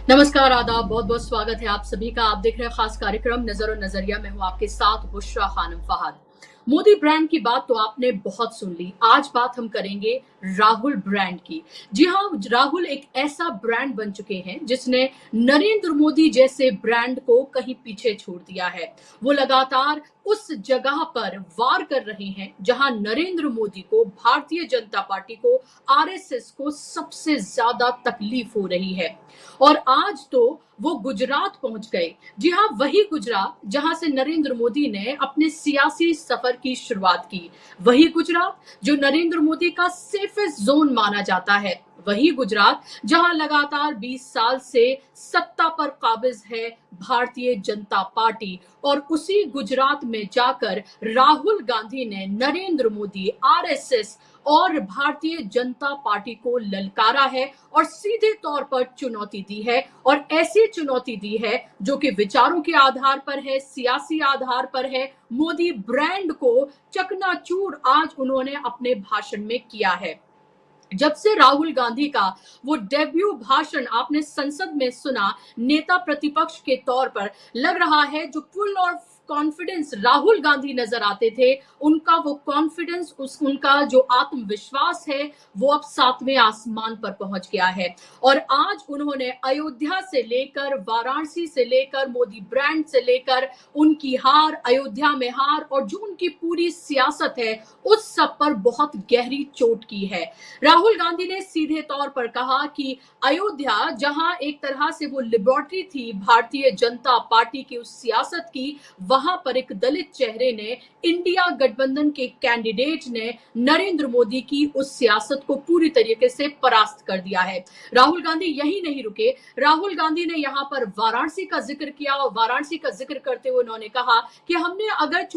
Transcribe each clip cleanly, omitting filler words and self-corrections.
नमस्कार, आदाब, बहुत बहुत स्वागत है आप सभी का। आप देख रहे हैं खास कार्यक्रम नजर और नजरिया में। हूं आपके साथ बुशरा खानम फहद। मोदी ब्रांड की बात तो आपने बहुत सुन ली। आज बात हम करेंगे राहुल ब्रांड की। जी हाँ, राहुल एक ऐसा ब्रांड बन चुके हैं जिसने नरेंद्र मोदी जैसे ब्रांड को कहीं पीछे छोड़ दिया है। वो लगातार उस जगह पर वार कर रहे हैं जहां नरेंद्र मोदी को, भारतीय जनता पार्टी को, आरएसएस को सबसे ज्यादा तकलीफ हो रही है। और आज तो वो गुजरात पहुंच गए। जी हाँ, वही गुजरात जहां से नरेंद्र मोदी ने अपने सियासी सफर की शुरुआत की। वही गुजरात जो नरेंद्र मोदी का सेफेस्ट जोन माना जाता है। वही गुजरात जहां लगातार 20 साल से सत्ता पर काबिज है भारतीय जनता पार्टी। और उसी गुजरात में जाकर राहुल गांधी ने नरेंद्र मोदी, आरएसएस और भारतीय जनता पार्टी को ललकारा है और सीधे तौर पर चुनौती दी है। और ऐसी चुनौती दी है जो कि विचारों के आधार पर है, सियासी आधार पर है। मोदी ब्रांड को चकनाचूर आज उन्होंने अपने भाषण में किया है। जब से राहुल गांधी का वो डेब्यू भाषण आपने संसद में सुना, नेता प्रतिपक्ष के तौर पर लग रहा है जो फुल और कॉन्फिडेंस राहुल गांधी नजर आते थे, उनका वो कॉन्फिडेंस, उनका जो आत्मविश्वास है वो अब 7वें आसमान पर पहुंच गया है। और आज उन्होंने अयोध्या से लेकर, वाराणसी से लेकर, मोदी ब्रांड से लेकर, उनकी हार, अयोध्या में हार और जो उनकी पूरी सियासत है उस सब पर बहुत गहरी चोट की है। राहुल गांधी ने सीधे तौर पर कहा कि अयोध्या जहां एक तरह से वो लिबर्टी थी भारतीय जनता पार्टी की उस सियासत की, वहां पर एक दलित चेहरे ने, इंडिया गठबंधन के कैंडिडेट ने नरेंद्र मोदी की उस सियासत को पूरी तरीके से परास्त कर दिया है। राहुल गांधी यही नहीं रुके। राहुल गांधी ने यहां पर वाराणसी का जिक्र किया और वाराणसी का जिक्र करते हुए उन्होंने कहा कि हमने अगर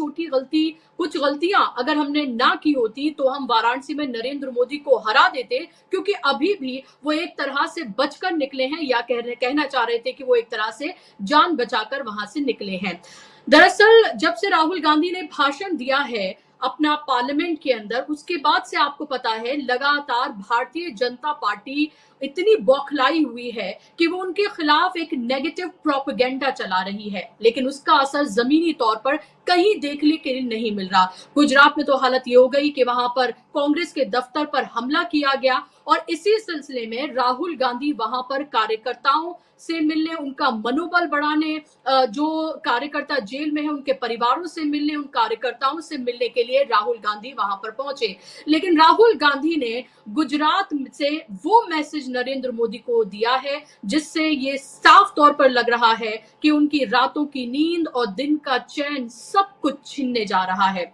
कुछ गलतियां अगर हमने ना की होती तो हम वाराणसी में नरेंद्र मोदी को हरा देते, क्योंकि अभी भी वो एक तरह से बचकर निकले हैं, या कहना चाह रहे थे कि वो एक तरह से जान बचाकर वहां से निकले हैं। दरअसल जब से राहुल गांधी ने भाषण दिया है अपना पार्लियामेंट के अंदर, उसके बाद से आपको पता है लगातार भारतीय जनता पार्टी इतनी बौखलाई हुई है कि वो उनके खिलाफ एक नेगेटिव प्रोपेगेंडा चला रही है, लेकिन उसका असर जमीनी तौर पर कहीं देखने के लिए नहीं मिल रहा। गुजरात में तो हालत ये हो गई कि वहां पर कांग्रेस के दफ्तर पर हमला किया गया और इसी सिलसिले में राहुल गांधी वहां पर कार्यकर्ताओं से मिलने, उनका मनोबल बढ़ाने, जो कार्यकर्ता जेल में है उनके परिवारों से मिलने, उन कार्यकर्ताओं से मिलने के लिए राहुल गांधी वहां पर पहुंचे। लेकिन राहुल गांधी ने गुजरात से वो मैसेज नरेंद्र मोदी को दिया है जिससे ये साफ तौर पर लग रहा है कि उनकी रातों की नींद और दिन का चैन सब कुछ छीनने जा रहा है।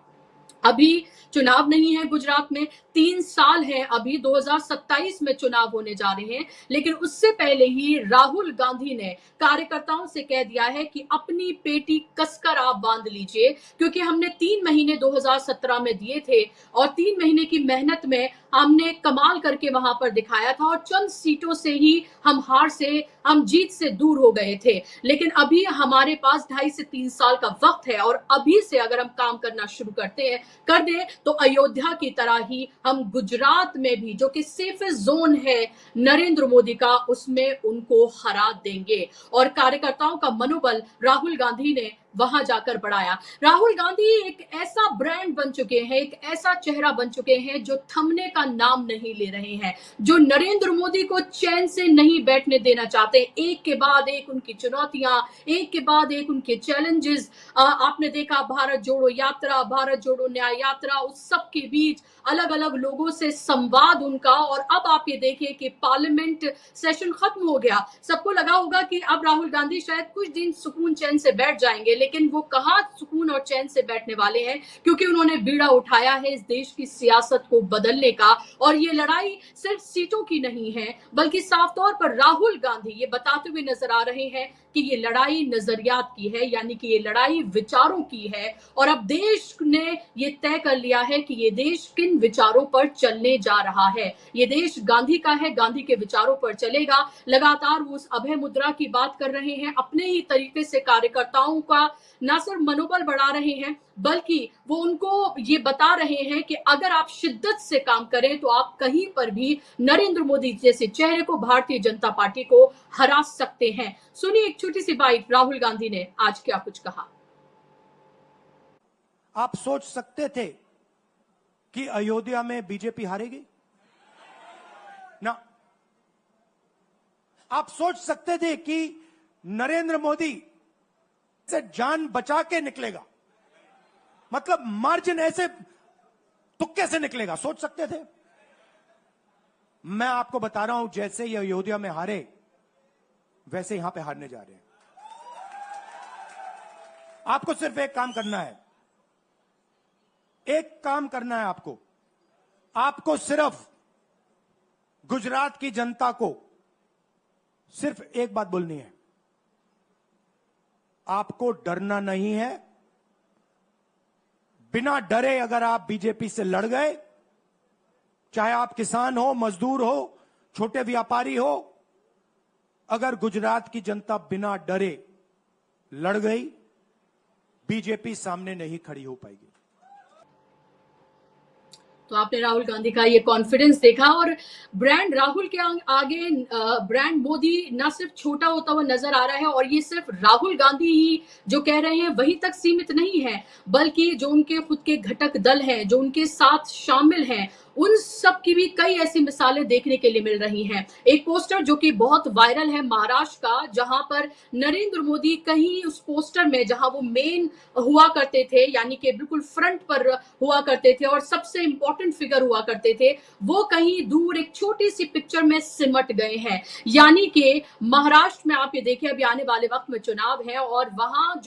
अभी चुनाव नहीं है गुजरात में, 3 साल है, अभी 2027 में चुनाव होने जा रहे हैं। लेकिन उससे पहले ही राहुल गांधी ने कार्यकर्ताओं से कह दिया है कि अपनी पेटी कसकर आप बांध लीजिए, क्योंकि हमने 3 महीने 2017 में दिए थे और 3 महीने की मेहनत में हमने कमाल करके वहां पर दिखाया था और चंद सीटों से ही हम जीत से दूर हो गए थे। लेकिन अभी हमारे पास 2.5 से 3 साल का वक्त है और अभी से अगर हम काम करना शुरू कर दें तो अयोध्या की तरह ही हम गुजरात में भी, जो कि सेफेस्ट जोन है नरेंद्र मोदी का, उसमें उनको हरा देंगे। और कार्यकर्ताओं का मनोबल राहुल गांधी ने वहां जाकर बढ़ाया। राहुल गांधी एक ऐसा ब्रांड बन चुके हैं, एक ऐसा चेहरा बन चुके हैं जो थमने का नाम नहीं ले रहे हैं, जो नरेंद्र मोदी को चैन से नहीं बैठने देना चाहते। एक के बाद एक उनकी चुनौतियां, एक के बाद एक उनके चैलेंजेस। आपने देखा भारत जोड़ो यात्रा, भारत जोड़ो न्याय यात्रा, उस सब के बीच अलग अलग लोगों से संवाद उनका। और अब आप ये देखिए कि पार्लियामेंट सेशन खत्म हो गया, सबको लगा होगा कि अब राहुल गांधी शायद कुछ दिन सुकून चैन से बैठ जाएंगे, लेकिन वो कहां सुकून और चैन से बैठने वाले हैं, क्योंकि उन्होंने बीड़ा उठाया है इस देश की सियासत को बदलने का। और ये लड़ाई सिर्फ सीटों की नहीं है, बल्कि साफ तौर पर राहुल गांधी ये बताते हुए नजर आ रहे हैं कि ये लड़ाई नजरियात की है, यानी कि ये लड़ाई विचारों की है। और अब देश ने ये तय कर लिया है कि ये देश किन विचारों पर चलने जा रहा है। ये देश गांधी का है, गांधी के विचारों पर चलेगा। लगातार वो उस अभय मुद्रा की बात कर रहे हैं, अपने ही तरीके से कार्यकर्ताओं का ना सिर्फ मनोबल बढ़ा रहे हैं, बल्कि वो उनको ये बता रहे हैं कि अगर आप शिद्दत से काम करें तो आप कहीं पर भी नरेंद्र मोदी जैसे चेहरे को, भारतीय जनता पार्टी को हरा सकते हैं। सुनिए एक छोटी सी बाइट, राहुल गांधी ने आज क्या कुछ कहा। आप सोच सकते थे कि अयोध्या में बीजेपी हारेगी ना? आप सोच सकते थे कि नरेंद्र मोदी से जान बचा के निकलेगा, मतलब मार्जिन ऐसे तुक्के से निकलेगा? सोच सकते थे? मैं आपको बता रहा हूं, जैसे ये अयोध्या में हारे वैसे यहां पे हारने जा रहे हैं। आपको सिर्फ एक काम करना है, एक काम करना है आपको सिर्फ गुजरात की जनता को सिर्फ एक बात बोलनी है, आपको डरना नहीं है। बिना डरे अगर आप बीजेपी से लड़ गए, चाहे आप किसान हो, मजदूर हो, छोटे व्यापारी हो, अगर गुजरात की जनता बिना डरे लड़ गई, बीजेपी सामने नहीं खड़ी हो पाएगी। तो आपने राहुल गांधी का ये कॉन्फिडेंस देखा, और ब्रांड राहुल के आगे ब्रांड मोदी ना सिर्फ छोटा होता हुआ नजर आ रहा है, और ये सिर्फ राहुल गांधी ही जो कह रहे हैं वहीं तक सीमित नहीं है, बल्कि जो उनके खुद के घटक दल हैं, जो उनके साथ शामिल हैं, उन सब की भी कई ऐसी मिसालें देखने के लिए मिल रही हैं। एक पोस्टर जो कि बहुत वायरल है महाराष्ट्र का, जहां पर नरेंद्र मोदी कहीं उस पोस्टर में, जहां वो मेन हुआ करते थे, यानी कि बिल्कुल फ्रंट पर हुआ करते थे और सबसे इंपॉर्टेंट फिगर हुआ करते थे, वो कहीं दूर एक छोटी सी पिक्चर में सिमट गए हैं। यानी कि महाराष्ट्र में आप ये देखिए, अभी आने वाले वक्त में चुनाव है, और वहां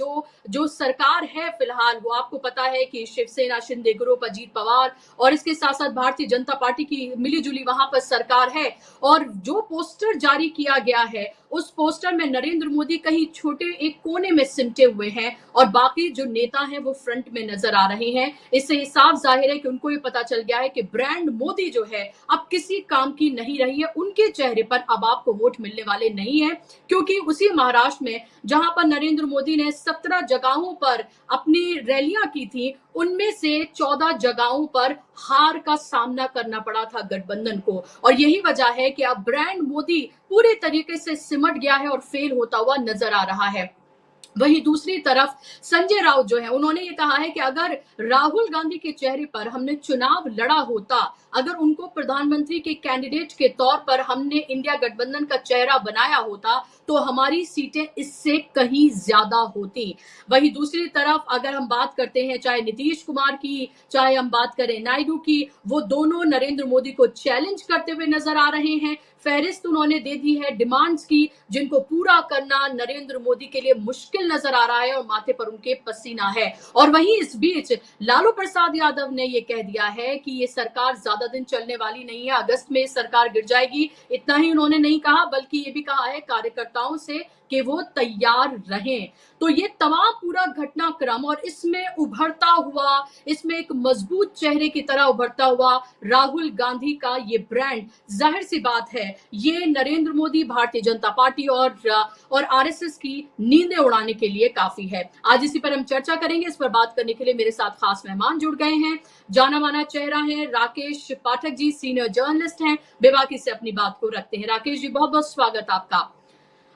जो सरकार है फिलहाल, वो आपको पता है कि शिवसेना, शिंदे ग्रुप, अजीत पवार, और इसके साथ साथ भारतीय जनता पार्टी की मिलीजुली वहां पर सरकार है। और जो पोस्टर जारी किया गया है, उस पोस्टर में नरेंद्र मोदी कहीं छोटे एक कोने में सिमटे हुए हैं, और बाकी जो नेता हैं वो फ्रंट में नजर आ रहे हैं। इससे साफ जाहिर है कि उनको ये पता चल गया है कि ब्रांड मोदी जो है अब किसी काम की नहीं रही है, उनके चेहरे पर अब आपको वोट मिलने वाले नहीं है। क्योंकि उसी महाराष्ट्र में जहां पर नरेंद्र मोदी ने 17 जगहों पर अपनी रैलियां की थी, उनमें से 14 जगहों पर हार का सामना करना पड़ा था गठबंधन को, और यही वजह है कि अब ब्रांड मोदी पूरे तरीके से सिमट गया है और फेल होता हुआ नजर आ रहा है। वहीं दूसरी तरफ संजय राउत जो है, उन्होंने ये कहा है कि अगर राहुल गांधी के चेहरे पर हमने चुनाव लड़ा होता, अगर उनको प्रधानमंत्री के कैंडिडेट के तौर पर हमने इंडिया गठबंधन का चेहरा बनाया होता, तो हमारी सीटें इससे कहीं ज्यादा होती। वहीं दूसरी तरफ अगर हम बात करते हैं चाहे नीतीश कुमार की, चाहे हम बात करें नायडू की, वो दोनों नरेंद्र मोदी को चैलेंज करते हुए नजर आ रहे हैं। फहरिस्त उन्होंने दे दी है डिमांड्स की, जिनको पूरा करना नरेंद्र मोदी के लिए मुश्किल नजर आ रहा है, और माथे पर उनके पसीना है। और वहीं इस बीच लालू प्रसाद यादव ने यह कह दिया है कि ये सरकार ज्यादा दिन चलने वाली नहीं है, अगस्त में सरकार गिर जाएगी। इतना ही उन्होंने नहीं कहा, बल्कि ये भी कहा है कार्यकर्ताओं से कि वो तैयार रहें। तो ये तमाम पूरा घटनाक्रम, और इसमें उभरता हुआ, इसमें एक मजबूत चेहरे की तरह उभरता हुआ राहुल गांधी का ये ब्रांड, जाहिर सी बात है ये नरेंद्र मोदी, भारतीय जनता पार्टी और आरएसएस की नींदें उड़ाने के लिए काफी है। आज इसी पर हम चर्चा करेंगे। इस पर बात करने के लिए मेरे साथ खास मेहमान जुड़ गए हैं। जाना माना चेहरा है राकेश पाठक जी, सीनियर जर्नलिस्ट हैं, बेबाकी से अपनी बात को रखते हैं। राकेश जी, बहुत बहुत स्वागत आपका।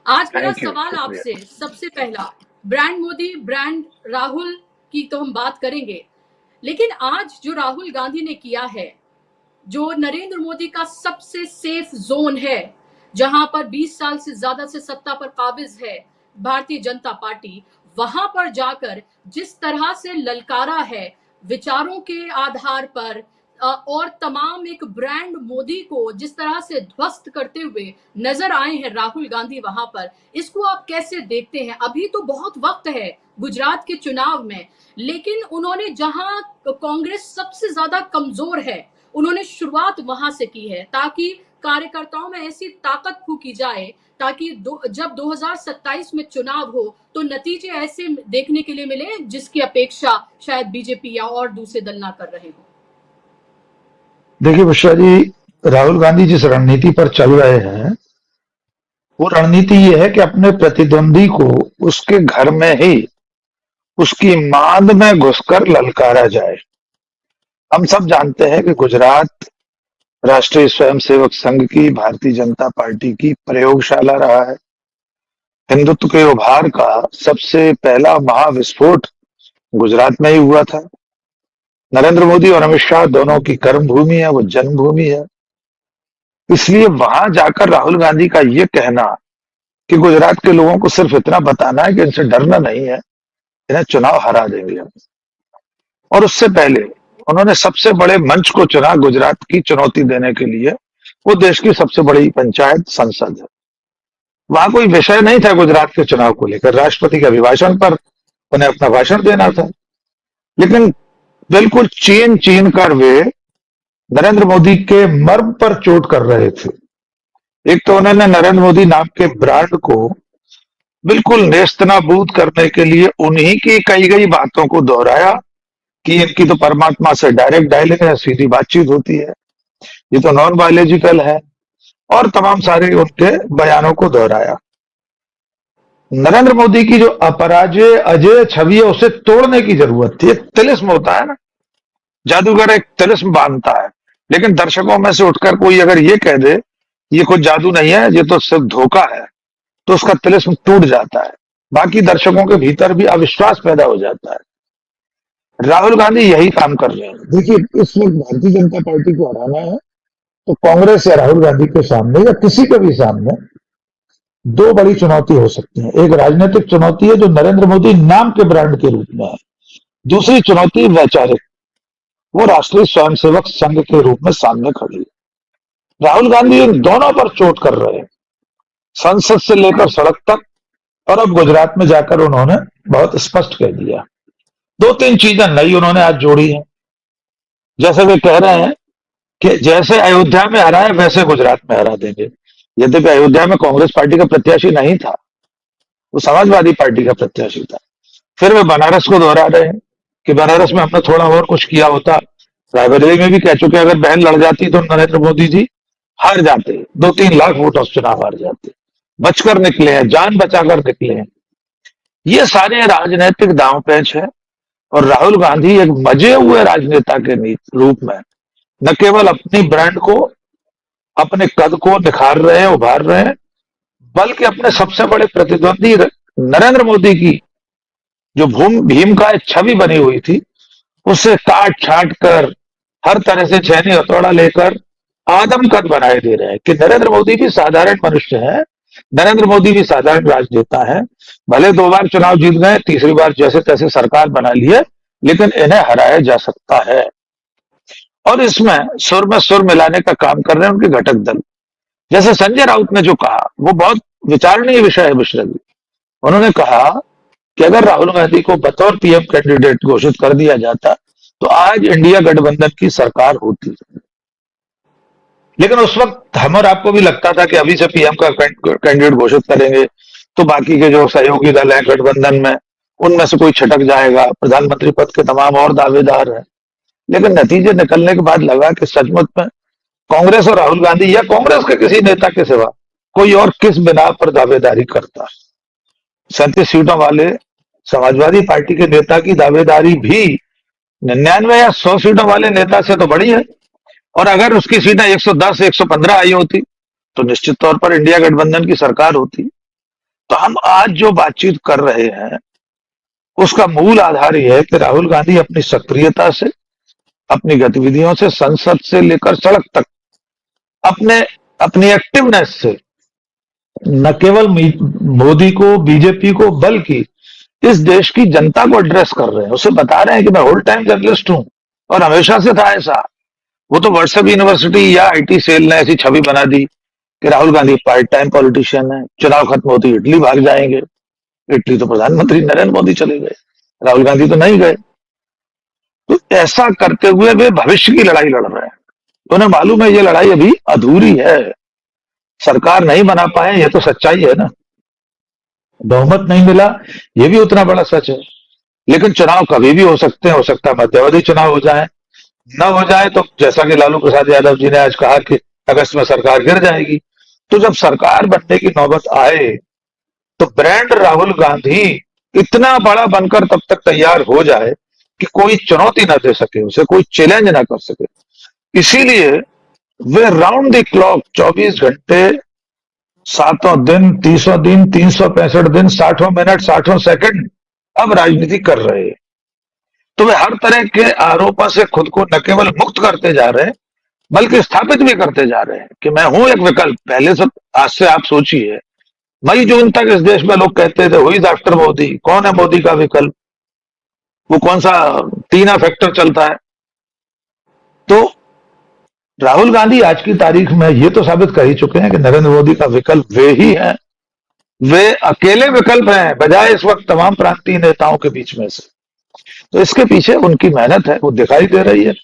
आज मेरा सवाल आपसे सबसे पहला, ब्रांड मोदी, ब्रांड राहुल की तो हम बात करेंगे, लेकिन आज जो राहुल गांधी ने किया है, जो नरेंद्र मोदी का सबसे सेफ जोन है, जहां पर 20 साल से ज्यादा से सत्ता पर काबिज है भारतीय जनता पार्टी, वहां पर जाकर जिस तरह से ललकारा है विचारों के आधार पर, और तमाम एक ब्रांड मोदी को जिस तरह से ध्वस्त करते हुए नजर आए हैं राहुल गांधी वहां पर, इसको आप कैसे देखते हैं? अभी तो बहुत वक्त है गुजरात के चुनाव में, लेकिन उन्होंने जहां कांग्रेस सबसे ज्यादा कमजोर है, उन्होंने शुरुआत वहां से की है, ताकि कार्यकर्ताओं में ऐसी ताकत फूकी जाए, ताकि जब 2027 में चुनाव हो तो नतीजे ऐसे देखने के लिए मिले जिसकी अपेक्षा शायद बीजेपी या और दूसरे दल ना कर रहे हो। देखिए बुशरा जी, राहुल गांधी जिस रणनीति पर चल रहे हैं, वो रणनीति ये है कि अपने प्रतिद्वंदी को उसके घर में ही उसकी मांद में घुसकर ललकारा जाए। हम सब जानते हैं कि गुजरात राष्ट्रीय स्वयंसेवक संघ की, भारतीय जनता पार्टी की प्रयोगशाला रहा है। हिंदुत्व के उभार का सबसे पहला महाविस्फोट गुजरात में ही हुआ था। नरेंद्र मोदी और अमित शाह दोनों की कर्मभूमि है, वो जन्मभूमि है। इसलिए वहां जाकर राहुल गांधी का ये कहना कि गुजरात के लोगों को सिर्फ इतना बताना है कि इनसे डरना नहीं है, इन्हें चुनाव हरा देंगे हम। और उससे पहले उन्होंने सबसे बड़े मंच को चुना गुजरात की चुनौती देने के लिए। वो देश की सबसे बड़ी पंचायत संसद है। वहां कोई विषय नहीं था गुजरात के चुनाव को लेकर, राष्ट्रपति के अभिभाषण पर उन्हें अपना भाषण देना था। लेकिन बिल्कुल चीन चीन कर वे नरेंद्र मोदी के मर्म पर चोट कर रहे थे। एक तो उन्होंने नरेंद्र मोदी नाम के ब्रांड को बिल्कुल नेस्तनाबूद करने के लिए उन्हीं की कही गई बातों को दोहराया कि इनकी तो परमात्मा से डायरेक्ट डायलिंग है, सीधी बातचीत होती है, ये तो नॉन बायोलॉजिकल है, और तमाम सारे उनके बयानों को दोहराया। नरेंद्र मोदी की जो अपराजय अजय छवि है उसे तोड़ने की जरूरत थी। एक तिलिस्म होता है ना, जादूगर एक तिलिस्म बांधता है, लेकिन दर्शकों में से उठकर कोई अगर ये कह दे ये कोई जादू नहीं है, ये तो सिर्फ धोखा है, तो उसका तिलिस्म टूट जाता है। बाकी दर्शकों के भीतर भी अविश्वास पैदा हो जाता है। राहुल गांधी यही काम कर रहे हैं। देखिए, इस वक्त भारतीय जनता पार्टी को हराना है तो कांग्रेस या राहुल गांधी के सामने या किसी के भी सामने दो बड़ी चुनौती हो सकती है। एक राजनीतिक चुनौती है जो नरेंद्र मोदी नाम के ब्रांड के रूप में है। दूसरी चुनौती वैचारिक, वो राष्ट्रीय स्वयंसेवक संघ के रूप में सामने खड़ी है। राहुल गांधी इन दोनों पर चोट कर रहे हैं, संसद से लेकर सड़क तक, और अब गुजरात में जाकर उन्होंने बहुत स्पष्ट कह दिया। दो तीन चीजें नई उन्होंने आज जोड़ी हैं। जैसे वे कह रहे हैं कि जैसे अयोध्या में हरा है वैसे गुजरात में हरा देंगे। यद्यपि अयोध्या में कांग्रेस पार्टी का प्रत्याशी नहीं था, वो समाजवादी पार्टी का प्रत्याशी था। फिर वे बनारस को दोहरा रहे हैं कि बनारस में हमने थोड़ा और कुछ किया होता। रायबरेली में भी कह चुके अगर बहन लड़ जाती तो नरेंद्र मोदी जी हार जाते, 2-3 लाख वोटों से चुनाव हार जाते। बचकर निकले हैं, जान बचाकर निकले हैं। ये सारे राजनीतिक दांव पेच है, और राहुल गांधी एक मजे हुए राजनेता के रूप में न केवल अपनी ब्रांड को, अपने कद को निखार रहे हैं, उभार रहे हैं, बल्कि अपने सबसे बड़े प्रतिद्वंदी नरेंद्र मोदी की जो भीम का एक छवि बनी हुई थी उसे काट छाट कर हर तरह से छेनी हथौड़ा लेकर आदम कद बनाए दे रहे हैं कि नरेंद्र मोदी भी साधारण मनुष्य है, नरेंद्र मोदी भी साधारण राजनेता है। भले 2 बार चुनाव जीत गए, तीसरी बार जैसे तैसे सरकार बना ली है, लेकिन इन्हें हराया जा सकता है। और इसमें सुर में सुर मिलाने का काम कर रहे हैं उनके घटक दल। जैसे संजय राउत ने जो कहा वो बहुत विचारणीय विषय है मिश्रा जी। उन्होंने कहा कि अगर राहुल गांधी को बतौर पीएम कैंडिडेट घोषित कर दिया जाता तो आज इंडिया गठबंधन की सरकार होती। लेकिन उस वक्त हम और आपको भी लगता था कि अभी से पीएम का कैंडिडेट घोषित करेंगे तो बाकी के जो सहयोगी दल हैं गठबंधन में उनमें से कोई छटक जाएगा, प्रधानमंत्री पद के तमाम और दावेदार हैं। लेकिन नतीजे निकलने के बाद लगा कि सचमुच में कांग्रेस और राहुल गांधी या कांग्रेस के किसी नेता के सिवा कोई और किस बिना पर दावेदारी करता। 37 सीटों वाले समाजवादी पार्टी के नेता की दावेदारी भी 99 या 100 सीटों वाले नेता से तो बड़ी है, और अगर उसकी सीटें 110 115 आई होती तो निश्चित तौर पर इंडिया गठबंधन की सरकार होती। तो हम आज जो बातचीत कर रहे हैं उसका मूल आधार यह है कि राहुल गांधी अपनी सक्रियता से, अपनी गतिविधियों से, संसद से लेकर सड़क तक अपनी एक्टिवनेस से न केवल मोदी को, बीजेपी को, बल्कि इस देश की जनता को एड्रेस कर रहे हैं। उसे बता रहे हैं कि मैं होल टाइम जर्नलिस्ट हूं और हमेशा से था ऐसा। वो तो व्हाट्सएप यूनिवर्सिटी या आईटी सेल ने ऐसी छवि बना दी कि Rahul Gandhi part time politician है, चुनाव खत्म होते इटली भाग जाएंगे। इटली तो प्रधानमंत्री नरेंद्र मोदी चले गए, राहुल गांधी तो नहीं गए। तो ऐसा करते हुए वे भविष्य की लड़ाई लड़ रहे हैं। उन्हें मालूम है ये लड़ाई अभी अधूरी है, सरकार नहीं बना पाए, ये तो सच्चाई है ना। बहुमत नहीं मिला, ये भी उतना बड़ा सच है। लेकिन चुनाव कभी भी हो सकते हैं, हो सकता है मध्यावधि चुनाव हो जाए, न हो जाए तो जैसा कि लालू प्रसाद यादव जी ने आज कहा कि अगस्त में सरकार गिर जाएगी। तो जब सरकार बनने की नौबत आए तो ब्रांड राहुल गांधी इतना बड़ा बनकर तब तक तैयार हो जाए कि कोई चुनौती ना दे सके उसे, कोई चैलेंज ना कर सके। इसीलिए वे राउंड द क्लॉक 24 घंटे, सातों दिन, 30 दिन, 365 दिन, 60 मिनट, 60 सेकंड अब राजनीति कर रहे हैं। तो वे हर तरह के आरोपों से खुद को न केवल मुक्त करते जा रहे हैं, बल्कि स्थापित भी करते जा रहे हैं कि मैं हूं एक विकल्प। पहले से, आज से आप सोचिए, मई जून तक इस देश में लोग कहते थे हुई आफ्टर मोदी, कौन है मोदी का विकल्प, वो कौन सा तीना फैक्टर चलता है। तो राहुल गांधी आज की तारीख में ये तो साबित कर ही चुके हैं कि नरेंद्र मोदी का विकल्प वे ही हैं। वे अकेले विकल्प हैं बजाय इस वक्त तमाम प्रांतीय नेताओं के बीच में से। तो इसके पीछे उनकी मेहनत है, वो दिखाई दे रही है।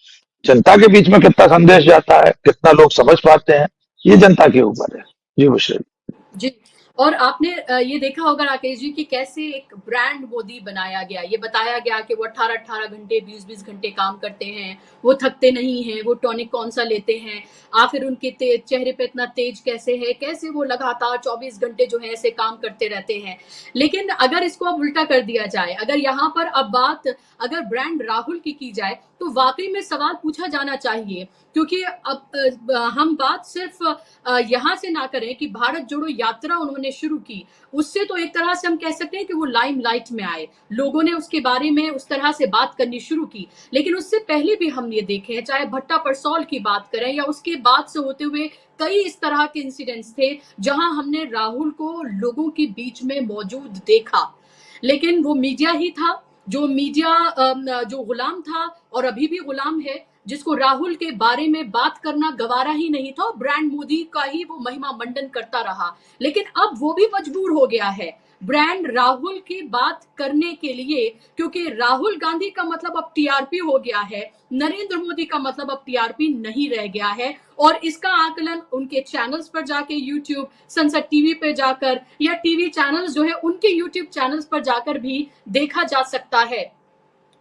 जनता के बीच में कितना संदेश जाता है, कितना लोग समझ पाते हैं, ये जनता के ऊपर है। जी बुशरा जी। और आपने ये देखा होगा राकेश जी कि कैसे एक ब्रांड मोदी बनाया गया। ये बताया गया कि वो 18-18 घंटे, 20-20 घंटे काम करते हैं, वो थकते नहीं हैं, वो टॉनिक कौन सा लेते हैं, आखिर उनके चेहरे पे इतना तेज कैसे है, कैसे वो लगातार 24 घंटे जो है ऐसे काम करते रहते हैं। लेकिन अगर इसको अब उल्टा कर दिया जाए, अगर यहाँ पर अब बात अगर ब्रांड राहुल की जाए, तो वाकई में सवाल पूछा जाना चाहिए, क्योंकि अब हम बात सिर्फ यहाँ से ना करें कि भारत जोड़ो यात्रा उन्होंने शुरू की, उससे तो एक तरह से हम कह सकते हैं कि वो लाइमलाइट में आए, लोगों ने उसके बारे में उस तरह से बात करनी शुरू की। लेकिन उससे पहले भी हम ये देखे हैं, चाहे भट्टा परसौल की बात करें या उसके बाद से होते हुए कई इस तरह के इंसिडेंट्स थे जहां हमने राहुल को लोगों के बीच में मौजूद देखा। लेकिन वो मीडिया ही था, जो मीडिया जो गुलाम था और अभी भी गुलाम है, जिसको राहुल के बारे में बात करना गवारा ही नहीं था, ब्रांड मोदी का ही वो महिमा मंडन करता रहा। लेकिन अब वो भी मजबूर हो गया है ब्रांड राहुल की बात करने के लिए, क्योंकि राहुल गांधी का मतलब अब टीआरपी हो गया है, नरेंद्र मोदी का मतलब अब टीआरपी नहीं रह गया है। और इसका आकलन उनके चैनल्स पर जाके, यूट्यूब, संसद टीवी पे जाकर, या टीवी चैनल्स जो है उनके यूट्यूब चैनल्स पर जाकर भी देखा जा सकता है।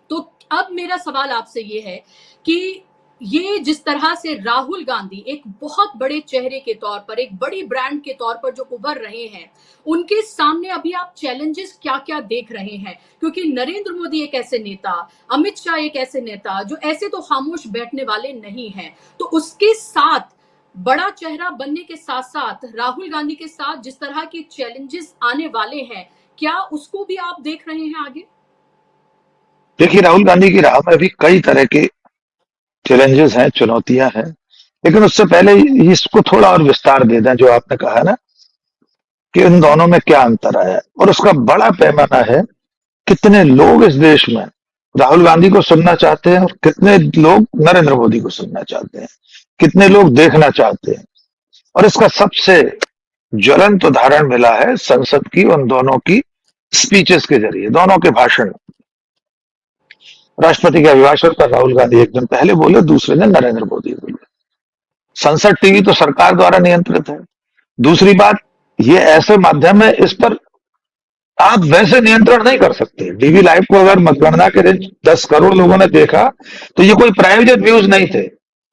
तो अब मेरा सवाल आपसे ये है कि ये जिस तरह से राहुल गांधी एक बहुत बड़े चेहरे के तौर पर, एक बड़ी ब्रांड के तौर पर जो उभर रहे हैं, उनके सामने अभी आप चैलेंजेस क्या क्या देख रहे हैं? क्योंकि नरेंद्र मोदी एक ऐसे नेता, अमित शाह एक ऐसे नेता जो ऐसे तो खामोश बैठने वाले नहीं हैं। तो उसके साथ बड़ा चेहरा बनने के साथ साथ राहुल गांधी के साथ जिस तरह के चैलेंजेस आने वाले हैं, क्या उसको भी आप देख रहे हैं आगे? देखिए, राहुल गांधी की राह में भी कई तरह के चैलेंजेस हैं, चुनौतियां हैं। लेकिन उससे पहले इसको थोड़ा और विस्तार दे दें, जो आपने कहा ना कि इन दोनों में क्या अंतर आया, और उसका बड़ा पैमाना है कितने लोग इस देश में राहुल गांधी को सुनना चाहते हैं और कितने लोग नरेंद्र मोदी को सुनना चाहते हैं, कितने लोग देखना चाहते हैं। और इसका सबसे ज्वलंत उदाहरण मिला है संसद की उन दोनों की स्पीचेस के जरिए, दोनों के भाषण। राष्ट्रपति के अभिभाषण पर राहुल गांधी एक दिन पहले बोले, दूसरे दिन नरेंद्र मोदी बोले। संसद टीवी तो सरकार द्वारा नियंत्रित है। दूसरी बात, ये ऐसे माध्यम है, इस पर आप वैसे नियंत्रण नहीं कर सकते। डीवी लाइव को अगर मतगणना के दिन 10 करोड़ लोगों ने देखा तो ये कोई प्राइवेट व्यूज नहीं थे,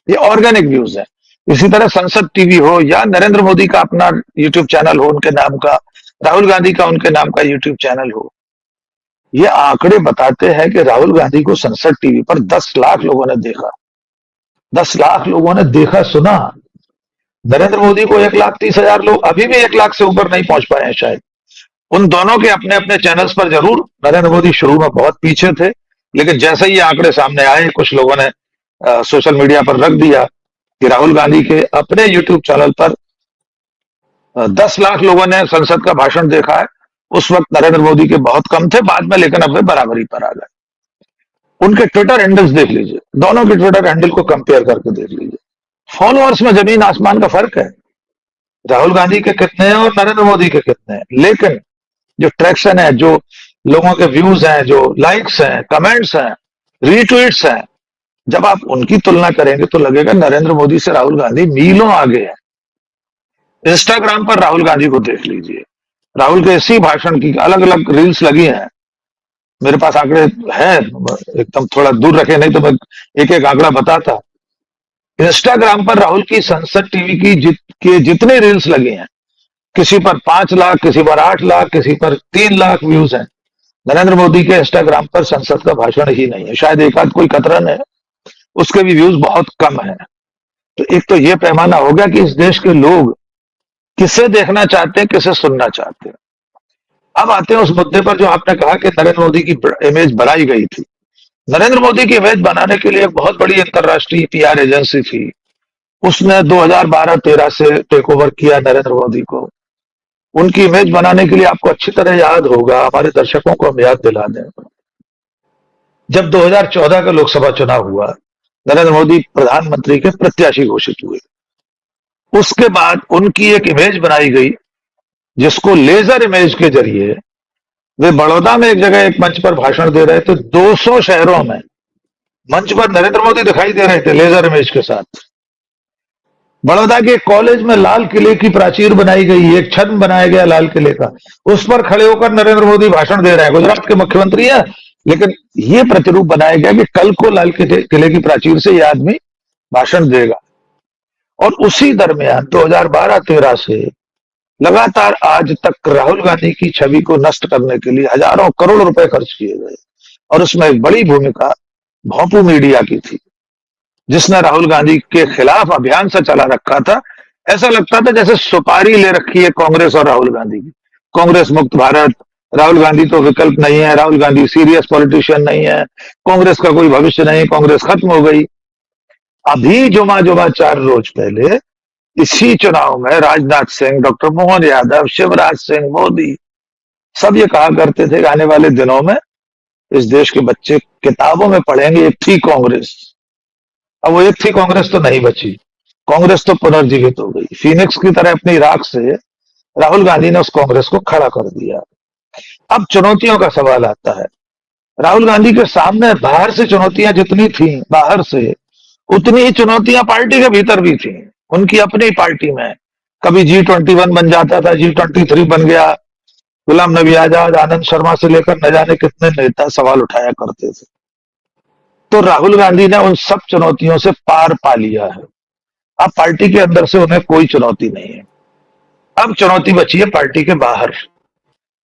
ये ऑर्गेनिक व्यूज है। इसी तरह संसद टीवी हो या नरेंद्र मोदी का अपना यूट्यूब चैनल हो उनके नाम का, राहुल गांधी का उनके नाम का यूट्यूब चैनल हो, ये आंकड़े बताते हैं कि राहुल गांधी को संसद टीवी पर 10 लाख लोगों ने देखा, 10 लाख लोगों ने देखा, सुना। नरेंद्र मोदी को 1,30,000 लोग, अभी भी 1 लाख से ऊपर नहीं पहुंच पाए हैं शायद। उन दोनों के अपने अपने चैनल्स पर जरूर नरेंद्र मोदी शुरू में बहुत पीछे थे, लेकिन जैसे ही ये आंकड़े सामने आए, कुछ लोगों ने सोशल मीडिया पर रख दिया कि राहुल गांधी के अपने यूट्यूब चैनल पर 10 लाख लोगों ने संसद का भाषण देखा है। उस वक्त नरेंद्र मोदी के बहुत कम थे बाद में, लेकिन अब वे बराबरी पर आ गए। उनके ट्विटर हैंडल्स देख लीजिए, दोनों के ट्विटर हैंडल को कंपेयर करके देख लीजिए, फॉलोअर्स में जमीन आसमान का फर्क है। राहुल गांधी के कितने हैं और नरेंद्र मोदी के कितने हैं, लेकिन जो ट्रैक्शन है, जो लोगों के व्यूज हैं, जो लाइक्स हैं, कमेंट्स हैं, रीट्वीट्स हैं, जब आप उनकी तुलना करेंगे तो लगेगा नरेंद्र मोदी से राहुल गांधी मीलों आगे है। इंस्टाग्राम पर राहुल गांधी को देख लीजिए, राहुल के इसी भाषण की अलग अलग रील्स लगी हैं। मेरे पास आंकड़े हैं, एकदम थोड़ा दूर रखे, नहीं तो मैं एक एक आंकड़ा बताता। इंस्टाग्राम पर राहुल की संसद टीवी की जितने रील्स लगे हैं, किसी पर 5 लाख, किसी पर 8 लाख, किसी पर 3 लाख व्यूज हैं। नरेंद्र मोदी के इंस्टाग्राम पर संसद का भाषण ही नहीं है, शायद एक आध कोई कतरन है, उसके भी व्यूज बहुत कम है। तो एक तो ये पैमाना हो गया कि इस देश के लोग किसे देखना चाहते हैं, किसे सुनना चाहते हैं। अब आते हैं उस मुद्दे पर जो आपने कहा कि नरेंद्र मोदी की इमेज बनाई गई थी। नरेंद्र मोदी की इमेज बनाने के लिए एक बहुत बड़ी अंतरराष्ट्रीय पीआर एजेंसी थी, उसने 2012-13 से टेक ओवर किया नरेंद्र मोदी को। उनकी इमेज बनाने के लिए आपको अच्छी तरह याद होगा, हमारे दर्शकों को हम याद दिला दें, जब 2014 का लोकसभा चुनाव हुआ, नरेंद्र मोदी प्रधानमंत्री के प्रत्याशी घोषित हुए। उसके बाद उनकी एक इमेज बनाई गई जिसको लेजर इमेज के जरिए वे बड़ौदा में एक जगह एक मंच पर भाषण दे रहे थे, 200 शहरों में मंच पर नरेंद्र मोदी दिखाई दे रहे थे लेजर इमेज के साथ। बड़ौदा के कॉलेज में लाल किले की प्राचीर बनाई गई, एक छद्म बनाया गया लाल किले का, उस पर खड़े होकर नरेंद्र मोदी भाषण दे रहे हैं। गुजरात के मुख्यमंत्री हैं, लेकिन ये प्रतिरूप बनाया गया कि कल को लाल किले की प्राचीर से यह आदमी भाषण देगा। और उसी दरमियान 2012-13 से लगातार आज तक राहुल गांधी की छवि को नष्ट करने के लिए हजारों करोड़ रुपए खर्च किए गए, और उसमें एक बड़ी भूमिका भोंपू मीडिया की थी, जिसने राहुल गांधी के खिलाफ अभियान से चला रखा था। ऐसा लगता था जैसे सुपारी ले रखी है कांग्रेस और राहुल गांधी की। कांग्रेस मुक्त भारत, राहुल गांधी तो विकल्प नहीं है, राहुल गांधी सीरियस पॉलिटिशियन नहीं है, कांग्रेस का कोई भविष्य नहीं, कांग्रेस खत्म हो गई। अभी जुमा 4 रोज पहले इसी चुनाव में राजनाथ सिंह, डॉक्टर मोहन यादव, शिवराज सिंह, मोदी सब ये कहा करते थे कि आने वाले दिनों में इस देश के बच्चे किताबों में पढ़ेंगे एक थी कांग्रेस। अब वो एक थी कांग्रेस तो नहीं बची, कांग्रेस तो पुनर्जीवित हो गई। फीनिक्स की तरह अपनी राख से राहुल गांधी ने उस कांग्रेस को खड़ा कर दिया। अब चुनौतियों का सवाल आता है। राहुल गांधी के सामने बाहर से चुनौतियां जितनी थी बाहर से, उतनी ही चुनौतियां पार्टी के भीतर भी थी। उनकी अपनी पार्टी में कभी G21 बन जाता था, G23 बन गया। गुलाम नबी आजाद, आनंद शर्मा से लेकर न जाने कितने नेता सवाल उठाया करते थे। तो राहुल गांधी ने उन सब चुनौतियों से पार पा लिया है। अब पार्टी के अंदर से उन्हें कोई चुनौती नहीं है। अब चुनौती बची है पार्टी के बाहर।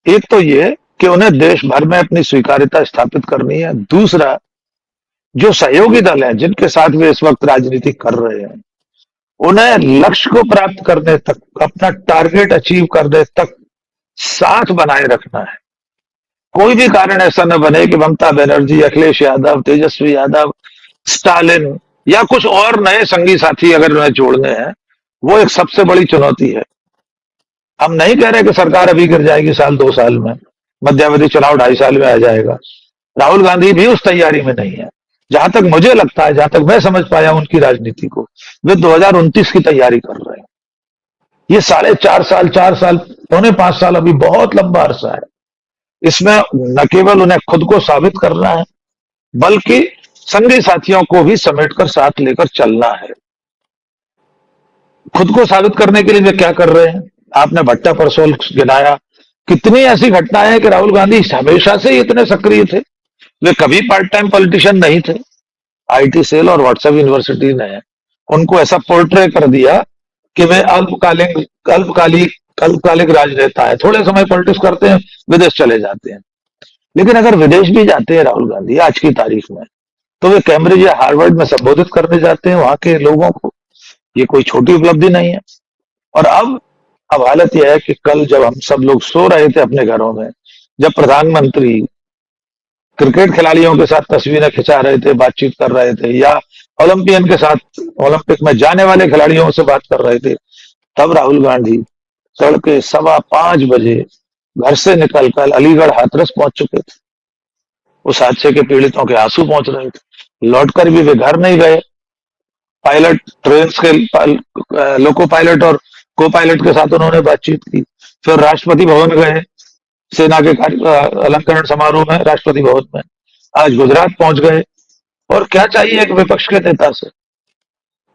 एक तो ये कि उन्हें देश भर में अपनी स्वीकार्यता स्थापित करनी है। दूसरा, जो सहयोगी दल हैं जिनके साथ वे इस वक्त राजनीति कर रहे हैं, उन्हें लक्ष्य को प्राप्त करने तक, अपना टारगेट अचीव करने तक साथ बनाए रखना है। कोई भी कारण ऐसा न बने कि ममता बनर्जी, अखिलेश यादव, तेजस्वी यादव, स्टालिन या कुछ और नए संगी साथी अगर उन्हें जोड़ने हैं, वो एक सबसे बड़ी चुनौती है। हम नहीं कह रहे कि सरकार अभी गिर जाएगी साल 2 साल में, मध्यावधि चुनाव 2.5 साल में आ जाएगा। राहुल गांधी भी उस तैयारी में नहीं है। जहां तक मुझे लगता है, जहां तक मैं समझ पाया उनकी राजनीति को, वे 2029 की तैयारी कर रहे हैं। ये 4.5 साल, 4 साल, पौने 5 साल अभी बहुत लंबा अरसा है। इसमें न केवल उन्हें खुद को साबित करना है, बल्कि संगी साथियों को भी समेटकर साथ लेकर चलना है। खुद को साबित करने के लिए वे क्या कर रहे हैं? आपने भट्टा परसोल गिनाया। कितनी ऐसी घटनाएं हैं कि राहुल गांधी हमेशा से ही इतने सक्रिय थे। वे कभी पार्ट टाइम पॉलिटिशियन नहीं थे। आईटी सेल और व्हाट्सएप यूनिवर्सिटी ने उनको ऐसा पोर्ट्रे कर दिया कि वे अल्पकालिक राजनेता है, थोड़े समय पॉलिटिक्स करते हैं, विदेश चले जाते हैं। लेकिन अगर विदेश भी जाते हैं राहुल गांधी आज की तारीख में, तो वे कैम्ब्रिज या हार्वर्ड में संबोधित करने जाते हैं वहां के लोगों को। ये कोई छोटी उपलब्धि नहीं है। और अब हालत यह है कि कल जब हम सब लोग सो रहे थे अपने घरों में, जब प्रधानमंत्री क्रिकेट खिलाड़ियों के साथ तस्वीरें खिंचा रहे थे, बातचीत कर रहे थे, या ओलंपियन के साथ, ओलंपिक में जाने वाले खिलाड़ियों से बात कर रहे थे, तब राहुल गांधी तड़के 5:15 बजे घर से निकलकर अलीगढ़ हाथरस पहुंच चुके थे। उस हादसे के पीड़ितों के आंसू पहुंच रहे थे। लौटकर भी वे घर नहीं गए। पायलट, ट्रेन के लोको पायलट और को पायलट के साथ उन्होंने बातचीत की। फिर राष्ट्रपति भवन गए, सेना के अलंकरण समारोह में राष्ट्रपति भवन में। आज गुजरात पहुंच गए। और क्या चाहिए एक विपक्ष के नेता से?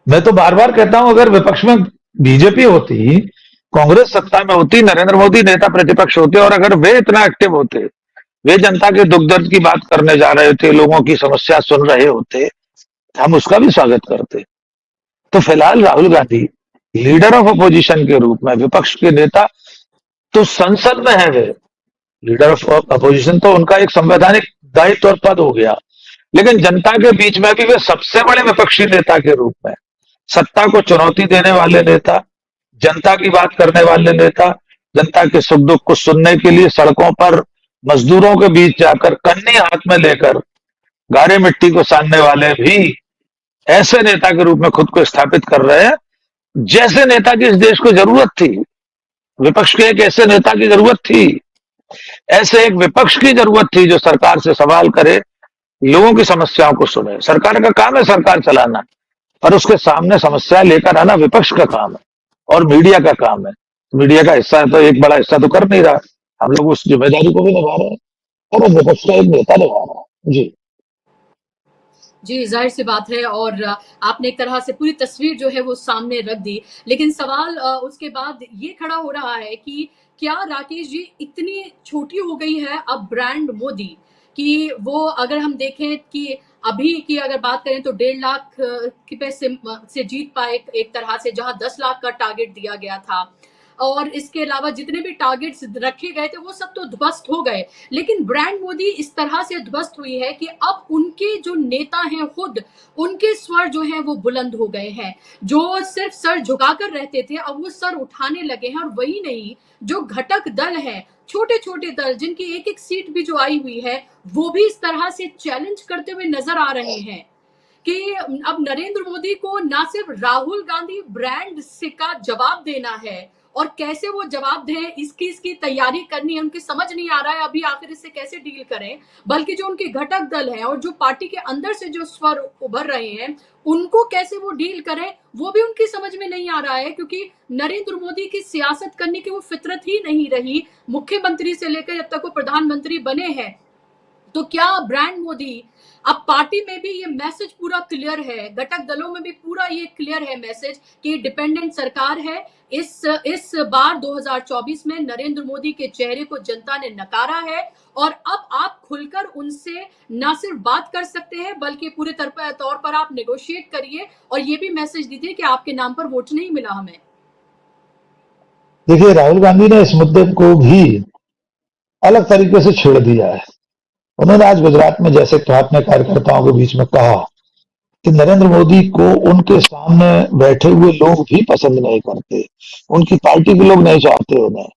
मैं तो बार बार कहता हूं, अगर विपक्ष में बीजेपी होती, कांग्रेस सत्ता में होती, नरेंद्र मोदी नेता प्रतिपक्ष होते, और अगर वे इतना एक्टिव होते, वे जनता के दुख दर्द की बात करने जा रहे थे, लोगों की समस्या सुन रहे होते, हम उसका भी स्वागत करते। तो फिलहाल Rahul Gandhi leader of opposition के रूप में, विपक्ष के नेता तो संसद में है वे, लीडर ऑफ अपोजिशन तो उनका एक संवैधानिक दायित्व और पद हो गया, लेकिन जनता के बीच में भी वे सबसे बड़े विपक्षी नेता के रूप में, सत्ता को चुनौती देने वाले नेता, जनता की बात करने वाले नेता, जनता के सुख दुख को सुनने के लिए सड़कों पर मजदूरों के बीच जाकर कन्नी हाथ में लेकर गारे मिट्टी को सानने वाले भी ऐसे नेता के रूप में खुद को स्थापित कर रहे हैं जैसे नेता की इस देश को जरूरत थी। विपक्ष के एक ऐसे नेता की जरूरत थी, ऐसे एक विपक्ष की जरूरत थी जो सरकार से सवाल करे, लोगों की समस्याओं को सुने। सरकार का काम है सरकार चलाना, पर उसके सामने समस्या लेकर आना विपक्ष का काम है और मीडिया का काम है। मीडिया का हिस्सा है तो एक बड़ा हिस्सा तो कर नहीं रहा, हम लोग उस जिम्मेदारी को भी निभा रहे हैं और विपक्ष का एक नेता निभा रहा है। जी जी, ज़ाहिर सी बात है और आपने एक तरह से पूरी तस्वीर जो है वो सामने रख दी। लेकिन सवाल उसके बाद ये खड़ा हो रहा है कि क्या राकेश जी इतनी छोटी हो गई है अब ब्रांड मोदी कि वो अगर हम देखें कि अभी की अगर बात करें तो 1.5 लाख के पैसे से जीत पाए एक तरह से, जहां 10 लाख का टारगेट दिया गया था और इसके अलावा जितने भी टारगेट्स रखे गए थे वो सब तो ध्वस्त हो गए। लेकिन ब्रांड मोदी इस तरह से ध्वस्त हुई है कि अब उनके जो नेता हैं खुद उनके स्वर जो हैं वो बुलंद हो गए हैं। जो सिर्फ सर झुकाकर रहते थे अब वो सर उठाने लगे हैं। और वही नहीं, जो घटक दल है, छोटे छोटे दल जिनकी एक एक सीट भी जो आई हुई है, वो भी इस तरह से चैलेंज करते हुए नजर आ रहे हैं कि अब नरेंद्र मोदी को ना सिर्फ राहुल गांधी ब्रांड से का जवाब देना है और कैसे वो जवाब दें इसकी तैयारी करनी है, उनकी समझ नहीं आ रहा है अभी आखिर इससे कैसे डील करें, बल्कि जो उनके घटक दल हैं और जो पार्टी के अंदर से जो स्वर उभर रहे हैं उनको कैसे वो डील करें वो भी उनकी समझ में नहीं आ रहा है। क्योंकि नरेंद्र मोदी की सियासत करने की वो फितरत ही नहीं रही, मुख्यमंत्री से लेकर जब तक वो प्रधानमंत्री बने हैं। तो क्या ब्रांड मोदी अब पार्टी में भी ये मैसेज पूरा क्लियर है, घटक दलों में भी पूरा ये क्लियर है मैसेज कि डिपेंडेंट सरकार है। इस बार 2024 में नरेंद्र मोदी के चेहरे को जनता ने नकारा है और अब आप खुलकर उनसे ना सिर्फ बात कर सकते हैं बल्कि पूरे तौर पर आप नेगोशिएट करिए और ये भी मैसेज दीजिए कि आपके नाम पर वोट नहीं मिला हमें। देखिए, राहुल गांधी ने इस मुद्दे को भी अलग तरीके से छेड़ दिया है। उन्होंने आज गुजरात में जैसे कहा, अपने कार्यकर्ताओं के बीच में कहा कि नरेंद्र मोदी को उनके सामने बैठे हुए लोग भी पसंद नहीं करते, उनकी पार्टी के लोग नहीं चाहते उन्हें,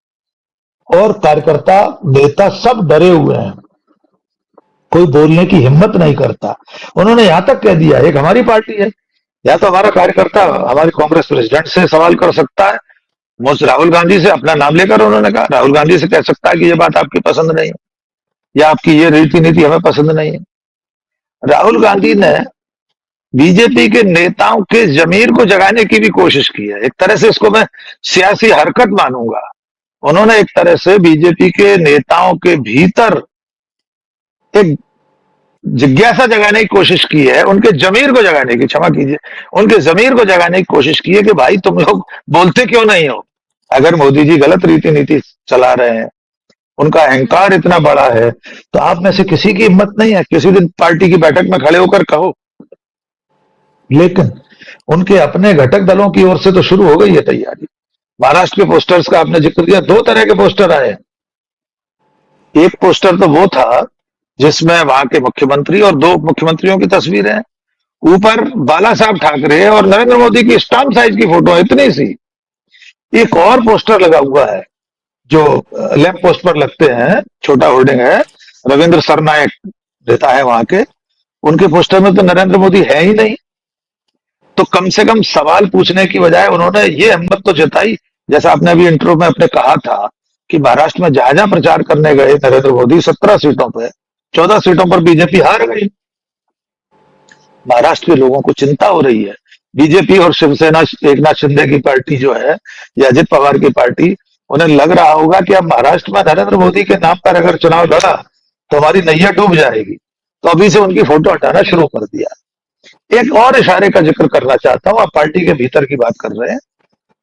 और कार्यकर्ता नेता सब डरे हुए हैं, कोई बोलने की हिम्मत नहीं करता। उन्होंने यहां तक कह दिया, एक हमारी पार्टी है, या तो हमारा कार्यकर्ता हमारी कांग्रेस प्रेसिडेंट से सवाल कर सकता है, मुझसे राहुल गांधी से अपना नाम लेकर उन्होंने कहा राहुल गांधी से कह सकता है कि ये बात आपकी पसंद नहीं है या आपकी ये रीति नीति हमें पसंद नहीं है। राहुल गांधी ने बीजेपी के नेताओं के जमीर को जगाने की भी कोशिश की है। एक तरह से इसको मैं सियासी हरकत मानूंगा। उन्होंने एक तरह से बीजेपी के नेताओं के भीतर एक जिज्ञासा जगाने की कोशिश की है, उनके जमीर को जगाने की, क्षमा कीजिए, उनके जमीर को जगाने की कोशिश की है कि भाई तुम लोग बोलते क्यों नहीं हो। अगर मोदी जी गलत रीति नीति चला रहे हैं, उनका अहंकार इतना बड़ा है, तो आप में से किसी की हिम्मत नहीं है किसी दिन पार्टी की बैठक में खड़े होकर कहो। लेकिन उनके अपने घटक दलों की ओर से तो शुरू हो गई है तैयारी। महाराष्ट्र के पोस्टर्स का आपने जिक्र किया, 2 तरह के पोस्टर आए। एक पोस्टर तो वो था जिसमें वहां के मुख्यमंत्री और 2 मुख्यमंत्रियों की तस्वीरें, ऊपर बाला साहब ठाकरे और नरेंद्र मोदी की स्टाम्प साइज की फोटो, इतनी सी। एक और पोस्टर लगा हुआ है जो लैंप पोस्ट पर लगते हैं, छोटा होर्डिंग है, रविंद्र सरनायक नेता है वहां के, उनके पोस्टर में तो नरेंद्र मोदी है ही नहीं। तो कम से कम सवाल पूछने की बजाय उन्होंने ये हिम्मत तो जताई, जैसा आपने अभी इंट्रो में अपने कहा था कि महाराष्ट्र में जहां जहां प्रचार करने गए नरेंद्र मोदी 17 सीटों पे 14 सीटों पर बीजेपी हार गई। महाराष्ट्र के लोगों को चिंता हो रही है। बीजेपी और शिवसेना, एकनाथ शिंदे की पार्टी जो है या अजित पवार की पार्टी, उन्हें लग रहा होगा कि अब महाराष्ट्र में नरेंद्र मोदी के नाम पर अगर चुनाव लड़ा तो हमारी नैया डूब जाएगी। तो अभी से उनकी फोटो हटाना शुरू कर दिया। एक और इशारे का जिक्र करना चाहता हूं, आप पार्टी के भीतर की बात कर रहे हैं।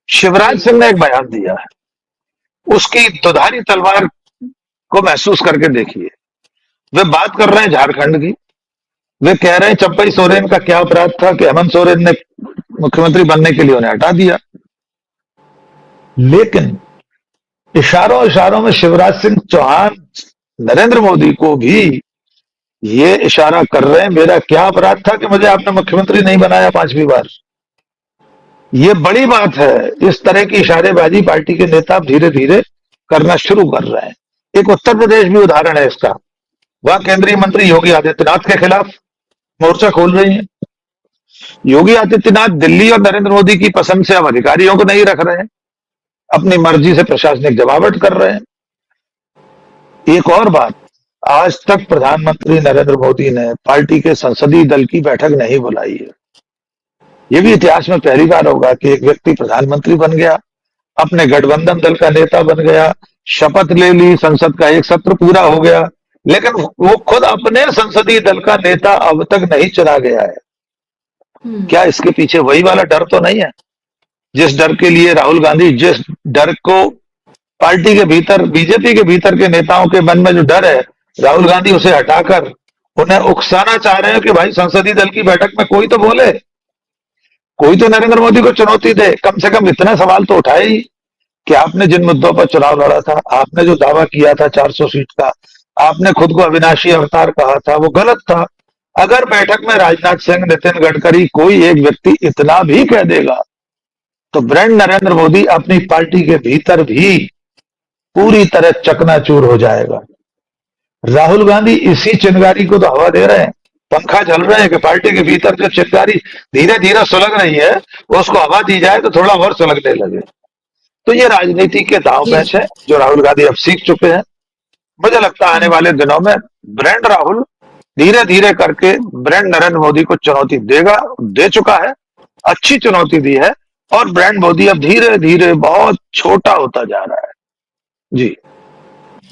शिवराज सिंह ने एक बयान दिया है, उसकी दुधारी तलवार को महसूस करके देखिए। वे बात कर रहे हैं झारखंड की, वे कह रहे हैं चंपई सोरेन का क्या अपराध था कि हेमंत सोरेन ने मुख्यमंत्री बनने के लिए उन्हें हटा दिया। लेकिन इशारों इशारों में शिवराज सिंह चौहान नरेंद्र मोदी को भी ये इशारा कर रहे हैं, मेरा क्या अपराध था कि मुझे आपने मुख्यमंत्री नहीं बनाया 5वीं बार। ये बड़ी बात है। इस तरह की इशारेबाजी पार्टी के नेता धीरे धीरे करना शुरू कर रहे हैं। एक उत्तर प्रदेश भी उदाहरण है इसका। वह केंद्रीय मंत्री योगी आदित्यनाथ के खिलाफ मोर्चा खोल रही है। योगी आदित्यनाथ दिल्ली और नरेंद्र मोदी की पसंद से अब अधिकारियों को नहीं रख रहे हैं, अपनी मर्जी से प्रशासनिक जमावट कर रहे हैं। एक और बात, आज तक प्रधानमंत्री नरेंद्र मोदी ने पार्टी के संसदीय दल की बैठक नहीं बुलाई है। यह भी इतिहास में पहली बार होगा कि एक व्यक्ति प्रधानमंत्री बन गया, अपने गठबंधन दल का नेता बन गया, शपथ ले ली, संसद का एक सत्र पूरा हो गया, लेकिन वो खुद अपने संसदीय दल का नेता अब तक नहीं चुना गया है। क्या इसके पीछे वही वाला डर तो नहीं है जिस डर के लिए राहुल गांधी, जिस डर को पार्टी के भीतर, बीजेपी के भीतर के नेताओं के मन में जो डर है, राहुल गांधी उसे हटाकर उन्हें उकसाना चाह रहे हैं कि भाई संसदीय दल की बैठक में कोई तो बोले, कोई तो नरेंद्र मोदी को चुनौती दे। कम से कम इतना सवाल तो उठाए ही कि आपने जिन मुद्दों पर चुनाव लड़ा था, आपने जो दावा किया था 400 सीट का, आपने खुद को अविनाशी अवतार कहा था, वो गलत था। अगर बैठक में राजनाथ सिंह, नितिन गडकरी, कोई एक व्यक्ति इतना भी कह देगा तो ब्रांड नरेंद्र मोदी अपनी पार्टी के भीतर भी पूरी तरह चकनाचूर हो जाएगा। राहुल गांधी इसी चिंगारी को तो हवा दे रहे हैं, पंखा चल रहे हैं कि पार्टी के भीतर जो चिंगारी धीरे धीरे सुलग रही है उसको हवा दी जाए तो थोड़ा और सुलगने लगे। तो ये राजनीति के दांव पैंच है जो राहुल गांधी अब सीख चुके हैं। मुझे लगता है आने वाले दिनों में ब्रांड राहुल धीरे धीरे करके ब्रांड नरेंद्र मोदी को चुनौती देगा, दे चुका है, अच्छी चुनौती दी है, और ब्रांड मोदी अब धीरे धीरे बहुत छोटा होता जा रहा है। जी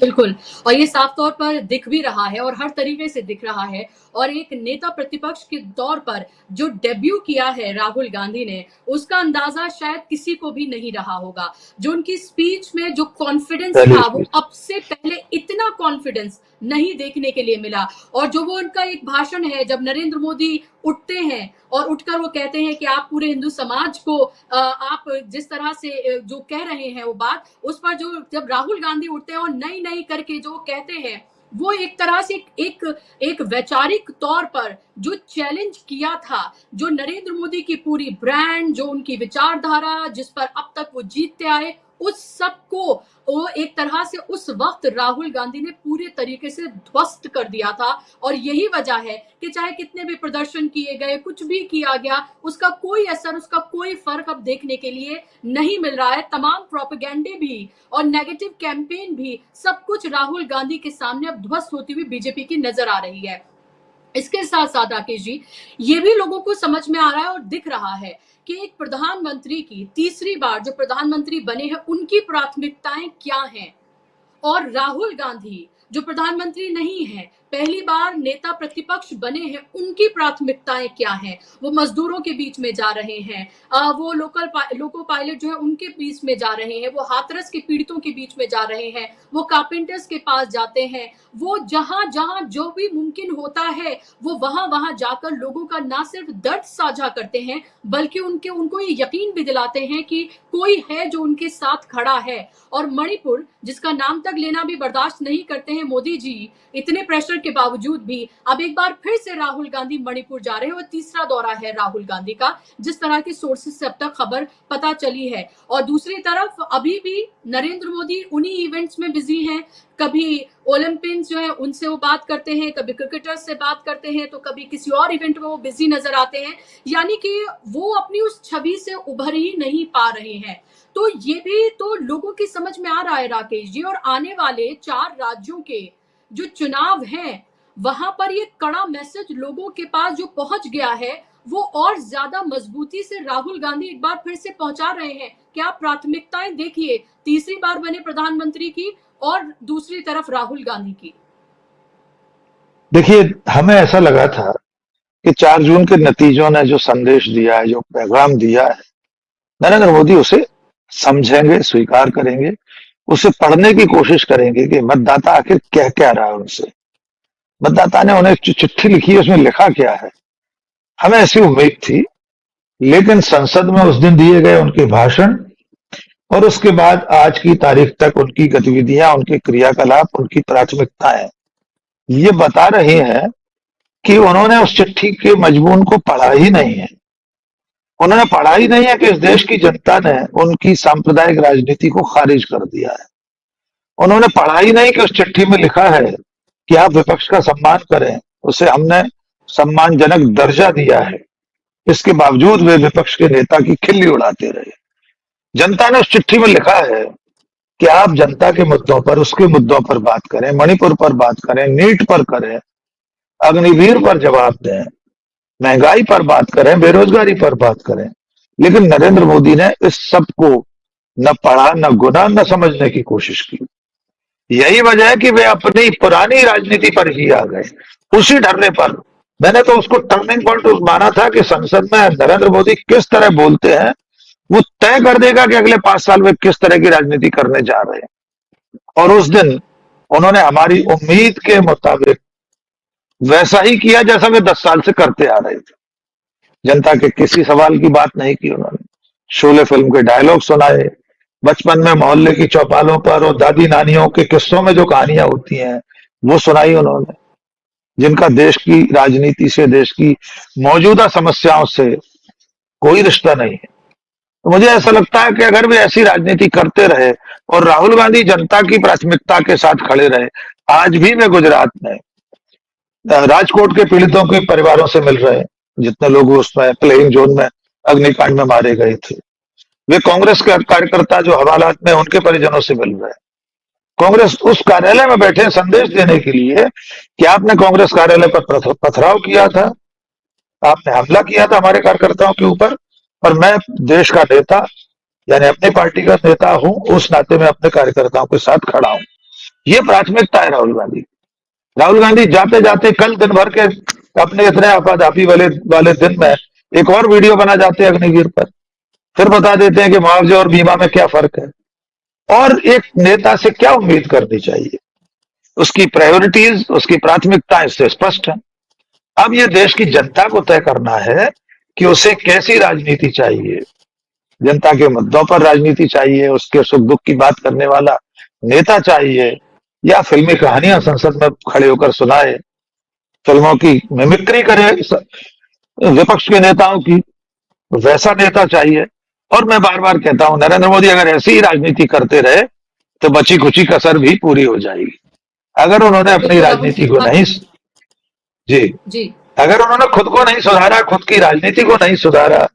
बिल्कुल, और ये साफ तौर पर दिख भी रहा है और हर तरीके से दिख रहा है। और एक नेता प्रतिपक्ष के तौर पर जो डेब्यू किया है राहुल गांधी ने, उसका अंदाजा शायद किसी को भी नहीं रहा होगा। जो उनकी स्पीच में जो कॉन्फिडेंस था, वो अब से पहले इतना कॉन्फिडेंस नहीं देखने के लिए मिला। और जो वो उनका एक भाषण है, जब नरेंद्र मोदी उठते हैं और उठकर वो कहते हैं कि आप पूरे हिंदू समाज को आप जिस तरह से जो कह रहे हैं वो बात, उस पर जो जब राहुल गांधी उठते हैं और नई नई करके जो कहते हैं, वो एक तरह से एक वैचारिक तौर पर जो चैलेंज किया था, जो नरेंद्र मोदी की पूरी ब्रांड, जो उनकी विचारधारा, जिस पर अब तक वो जीतते आए, उस सब को वो एक तरह से उस वक्त राहुल गांधी ने पूरे तरीके से ध्वस्त कर दिया था। और यही वजह है कि चाहे कितने भी प्रदर्शन किए गए, कुछ भी किया गया, उसका कोई असर, उसका कोई फर्क अब देखने के लिए नहीं मिल रहा है। तमाम प्रोपेगेंडे भी और नेगेटिव कैंपेन भी, सब कुछ राहुल गांधी के सामने अब ध्वस्त होती हुई बीजेपी की नजर आ रही है। इसके साथ साथ राकेश जी, ये भी लोगों को समझ में आ रहा है और दिख रहा है कि एक प्रधानमंत्री की तीसरी बार जो प्रधानमंत्री बने हैं, उनकी प्राथमिकताएं क्या हैं। और राहुल गांधी जो प्रधानमंत्री नहीं है, पहली बार नेता प्रतिपक्ष बने हैं, उनकी प्राथमिकताएं क्या हैं। वो मजदूरों के बीच में जा रहे हैं, वो लोको पायलट जो है उनके बीच में जा रहे हैं, वो हाथरस के पीड़ितों के बीच में जा रहे हैं, वो कारपेंटर्स के पास जाते हैं, वो जहां जहां जो भी मुमकिन होता है वो वहां वहां जाकर लोगों का ना सिर्फ दर्द साझा करते हैं, बल्कि उनको ये यकीन भी दिलाते हैं कि कोई है जो उनके साथ खड़ा है। और मणिपुर, जिसका नाम तक लेना भी बर्दाश्त नहीं करते हैं मोदी जी, इतने प्रेशर के बावजूद भी अब एक बार फिर से राहुल गांधी मणिपुर जा रहे हैं। और तीसरा दौरा है राहुल गांधी का, जिस तरह के सोर्सेस से अब तक खबर पता चली है। और दूसरी तरफ अभी भी नरेंद्र मोदी उन्हीं इवेंट्स में बिजी हैं। कभी ओलंपियंस जो है उनसे वो बात करते हैं, कभी क्रिकेटर्स से बात करते हैं, तो कभी किसी और इवेंट में वो बिजी नजर आते हैं। यानी कि वो अपनी उस छवि से उभर ही नहीं पा रहे हैं। तो ये भी तो लोगों की समझ में आ रहा है राकेश जी। और आने वाले 4 राज्यों के जो चुनाव हैं, वहां पर ये कड़ा मैसेज लोगों के पास जो पहुंच गया है, वो और ज्यादा मजबूती से राहुल गांधी एक बार फिर से पहुंचा रहे हैं कि आप प्राथमिकताएं देखिए, तीसरी बार बने प्रधानमंत्री की और दूसरी तरफ राहुल गांधी की। देखिए, हमें ऐसा लगा था कि 4 जून के नतीजों ने जो संदेश दिया है, जो पैगाम दिया है, नरेंद्र मोदी उसे समझेंगे, स्वीकार करेंगे, उसे पढ़ने की कोशिश करेंगे कि मतदाता आखिर कह क्या रहा है उनसे। मतदाता ने उन्हें जो चिट्ठी लिखी है उसमें लिखा क्या है, हमें ऐसी उम्मीद थी। लेकिन संसद में उस दिन दिए गए उनके भाषण और उसके बाद आज की तारीख तक उनकी गतिविधियां, उनके क्रियाकलाप, उनकी प्राथमिकताएं ये बता रही हैं कि उन्होंने उस चिट्ठी के मजमून को पढ़ा ही नहीं है। उन्होंने पढ़ा ही नहीं है कि इस देश की जनता ने उनकी सांप्रदायिक राजनीति को खारिज कर दिया है। उन्होंने पढ़ा ही नहीं कि उस चिट्ठी में लिखा है कि आप विपक्ष का सम्मान करें, उसे हमने सम्मानजनक दर्जा दिया है। इसके बावजूद वे विपक्ष के नेता की खिल्ली उड़ाते रहे। जनता ने उस चिट्ठी में लिखा है कि आप जनता के मुद्दों पर, उसके मुद्दों पर बात करें, मणिपुर पर बात करें, नीट पर करें, अग्निवीर पर जवाब दें, महंगाई पर बात करें, बेरोजगारी पर बात करें। लेकिन नरेंद्र मोदी ने इस सब को न पढ़ा, न गुना, न समझने की कोशिश की। यही वजह है कि वे अपनी पुरानी राजनीति पर ही आ गए, उसी ढर्रे पर। मैंने तो उसको टर्निंग पॉइंट माना था कि संसद में नरेंद्र मोदी किस तरह बोलते हैं वो तय कर देगा कि अगले 5 साल में किस तरह की राजनीति करने जा रहे हैं। और उस दिन उन्होंने हमारी उम्मीद के मुताबिक वैसा ही किया जैसा वे 10 साल से करते आ रहे थे। जनता के किसी सवाल की बात नहीं की उन्होंने। शोले फिल्म के डायलॉग सुनाए, बचपन में मोहल्ले की चौपालों पर और दादी नानियों के किस्सों में जो कहानियां होती हैं वो सुनाई उन्होंने, जिनका देश की राजनीति से, देश की मौजूदा समस्याओं से कोई रिश्ता नहीं है। तो मुझे ऐसा लगता है कि अगर वे ऐसी राजनीति करते रहे और राहुल गांधी जनता की प्राथमिकता के साथ खड़े रहे, आज भी वे गुजरात में राजकोट के पीड़ितों के परिवारों से मिल रहे हैं, जितने लोग उसमें प्लेइंग जोन में अग्निकांड में मारे गए थे। वे कांग्रेस के कार्यकर्ता जो हवालात में उनके परिजनों से मिल रहे हैं। कांग्रेस उस कार्यालय में बैठे संदेश देने के लिए कि आपने कांग्रेस कार्यालय पर पथराव किया था, आपने हमला किया था हमारे कार्यकर्ताओं के ऊपर, और मैं देश का नेता यानी अपनी पार्टी का नेता हूं, उस नाते में अपने कार्यकर्ताओं के साथ खड़ा हूं। ये प्राथमिकता है राहुल गांधी। राहुल गांधी जाते जाते कल दिन भर के अपने इतने आपाधापी वाले दिन में एक और वीडियो बना जाते हैं अग्निवीर पर, फिर बता देते हैं कि मुआवजे और बीमा में क्या फर्क है। और एक नेता से क्या उम्मीद करनी चाहिए? उसकी प्रायोरिटीज, उसकी प्राथमिकताएं इससे स्पष्ट है। अब ये देश की जनता को तय करना है कि उसे कैसी राजनीति चाहिए। जनता के मुद्दों पर राजनीति चाहिए, उसके सुख दुख की बात करने वाला नेता चाहिए, या फिल्मी कहानियां संसद में खड़े होकर सुनाए, फिल्मों की मिमिक्री करे विपक्ष के नेताओं की, वैसा नेता चाहिए। और मैं बार बार कहता हूं, नरेंद्र मोदी अगर ऐसी ही राजनीति करते रहे तो बची खुची कसर भी पूरी हो जाएगी। अगर उन्होंने अपनी राजनीति को नहीं जी अगर उन्होंने खुद को नहीं सुधारा, खुद की राजनीति को नहीं सुधारा,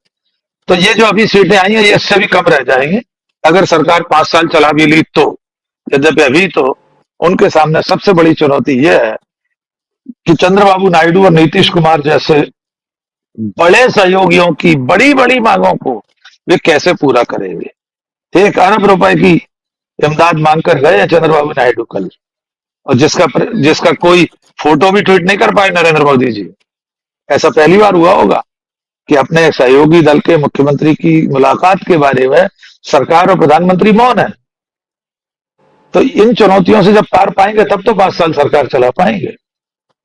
तो ये जो अभी सीटें आई हैं ये इससे भी कम रह जाएंगी अगर सरकार 5 साल चला भी ली तो। यद्यपि अभी तो उनके सामने सबसे बड़ी चुनौती यह है कि चंद्रबाबू नायडू और नीतीश कुमार जैसे बड़े सहयोगियों की बड़ी बड़ी मांगों को वे कैसे पूरा करेंगे। 1 अरब रुपए की इमदाद मांगकर गए हैं चंद्रबाबू नायडू कल, और जिसका कोई फोटो भी ट्वीट नहीं कर पाए नरेंद्र मोदी जी। ऐसा पहली बार हुआ होगा कि अपने सहयोगी दल के मुख्यमंत्री की मुलाकात के बारे में सरकार और प्रधानमंत्री मौन है। तो इन चुनौतियों से जब पार पाएंगे तब तो 5 साल सरकार चला पाएंगे।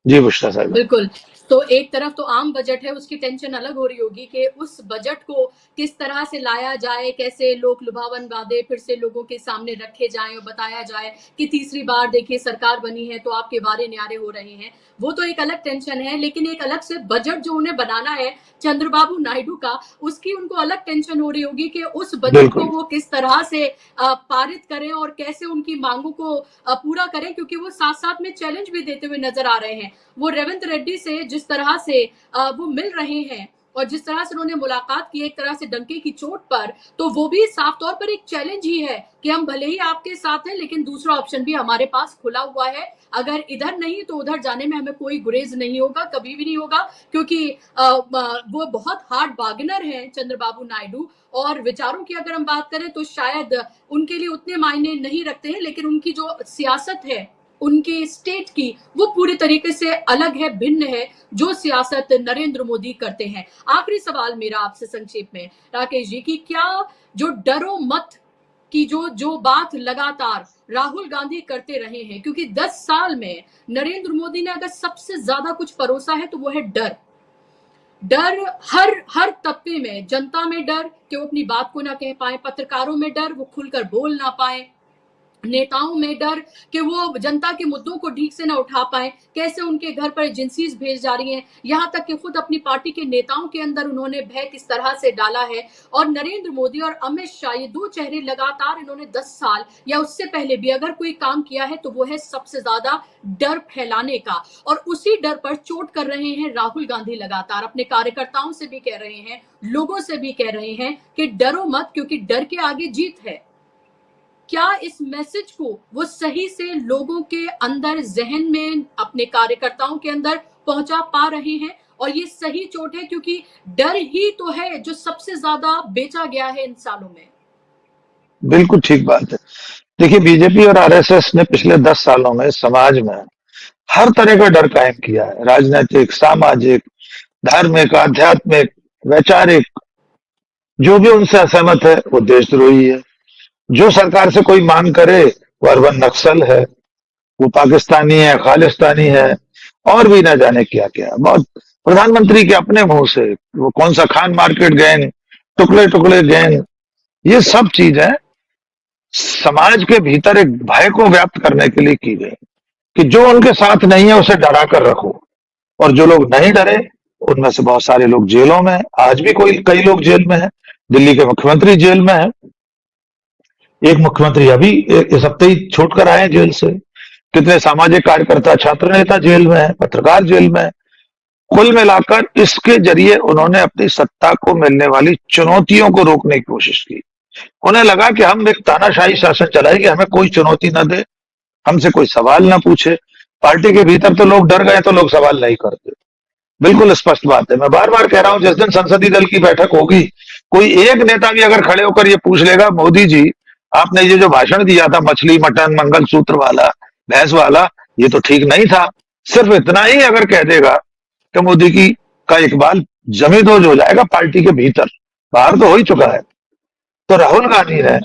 जी बुशरा साहब। बिल्कुल। तो एक तरफ तो आम बजट है, उसकी टेंशन अलग हो रही होगी कि उस बजट को किस तरह से लाया जाए, कैसे लोक लुभावन वादे फिर से लोगों के सामने रखे जाएं और बताया जाए कि तीसरी बार देखिए सरकार बनी है तो आपके वारे न्यारे हो रहे हैं। वो तो एक अलग टेंशन है, लेकिन एक अलग से बजट जो उन्हें बनाना है चंद्रबाबू नायडू का, उसकी उनको अलग टेंशन हो रही होगी कि उस बजट को वो किस तरह से पारित करें और कैसे उनकी मांगों को पूरा करें, क्योंकि वो साथ साथ में चैलेंज भी देते हुए नजर आ रहे हैं। वो रेवंत रेड्डी से जिस तरह से वो मिल रहे हैं और जिस तरह से उन्होंने मुलाकात की एक तरह से डंके की चोट पर, तो वो भी साफ तौर पर एक चैलेंज ही है कि हम भले ही आपके साथ हैं लेकिन दूसरा ऑप्शन भी हमारे पास खुला हुआ है। अगर इधर नहीं तो उधर जाने में हमें कोई गुरेज नहीं होगा, कभी भी नहीं होगा, क्योंकि वो बहुत हार्ड बार्गेनर हैं चंद्रबाबू नायडू। और विचारों की अगर हम बात करें तो शायद उनके लिए उतने मायने नहीं रखते हैं, लेकिन उनकी जो सियासत है उनकी स्टेट की वो पूरी तरीके से अलग है, भिन्न है जो सियासत नरेंद्र मोदी करते हैं। आखिरी सवाल मेरा आपसे संक्षेप में राकेश जी की, क्या जो डरो मत की जो बात लगातार राहुल गांधी करते रहे हैं, क्योंकि 10 साल में नरेंद्र मोदी ने अगर सबसे ज्यादा कुछ परोसा है तो वो है डर। डर हर हर तबके में, जनता में डर कि वो अपनी बात को ना कह पाए, पत्रकारों में डर वो खुलकर बोल ना पाए, नेताओं में डर कि वो जनता के मुद्दों को ठीक से ना उठा पाए, कैसे उनके घर पर एजेंसीज भेज जा रही हैं, यहाँ तक कि खुद अपनी पार्टी के नेताओं के अंदर उन्होंने भय किस तरह से डाला है। और नरेंद्र मोदी और अमित शाह, ये दो चेहरे लगातार इन्होंने 10 साल या उससे पहले भी अगर कोई काम किया है तो वो है सबसे ज्यादा डर फैलाने का। और उसी डर पर चोट कर रहे हैं राहुल गांधी, लगातार अपने कार्यकर्ताओं से भी कह रहे हैं, लोगों से भी कह रहे हैं कि डरो मत, क्योंकि डर के आगे जीत है। क्या इस मैसेज को वो सही से लोगों के अंदर, जहन में, अपने कार्यकर्ताओं के अंदर पहुंचा पा रहे हैं? और ये सही चोट है, क्योंकि डर ही तो है जो सबसे ज्यादा बेचा गया है इन सालों में। बिल्कुल ठीक बात है। देखिए, बीजेपी और आरएसएस ने पिछले 10 सालों में समाज में हर तरह का डर कायम किया है। राजनीतिक, सामाजिक, धार्मिक, आध्यात्मिक, वैचारिक। जो भी उनसे असहमत है वो देशद्रोही है। जो सरकार से कोई मांग करे वो अर्बन नक्सल है, वो पाकिस्तानी है, खालिस्तानी है, और भी ना जाने क्या क्या। बहुत प्रधानमंत्री के अपने मुंह से वो कौन सा खान मार्केट गैंग, टुकड़े टुकड़े गैंग, ये सब चीजें समाज के भीतर एक भय को व्याप्त करने के लिए की गई कि जो उनके साथ नहीं है उसे डरा कर रखो। और जो लोग नहीं डरे उनमें से बहुत सारे लोग जेलों में हैं। आज भी कई लोग जेल में हैं। दिल्ली के मुख्यमंत्री जेल में है। एक मुख्यमंत्री अभी इस हफ्ते ही छूट कर आए हैं जेल से। कितने सामाजिक कार्यकर्ता, छात्र नेता जेल में है, पत्रकार जेल में है। कुल मिलाकर इसके जरिए उन्होंने अपनी सत्ता को मिलने वाली चुनौतियों को रोकने की कोशिश की। उन्हें लगा कि हम एक तानाशाही शासन चलाएंगे, हमें कोई चुनौती न दे, हमसे कोई सवाल ना पूछे। पार्टी के भीतर तो लोग डर गए तो लोग सवाल नहीं करते। बिल्कुल स्पष्ट बात है। मैं बार बार कह रहा हूं, जिस दिन संसदीय दल की बैठक होगी, कोई एक नेता भी अगर खड़े होकर ये पूछ लेगा, मोदी जी आपने ये जो भाषण दिया था मछली मटन मंगलसूत्र वाला, भैंस वाला, ये तो ठीक नहीं था, सिर्फ इतना ही अगर कह देगा तो मोदी की का इकबाल जमींदोज हो जाएगा पार्टी के भीतर। बाहर तो हो ही चुका है। तो राहुल गांधी ने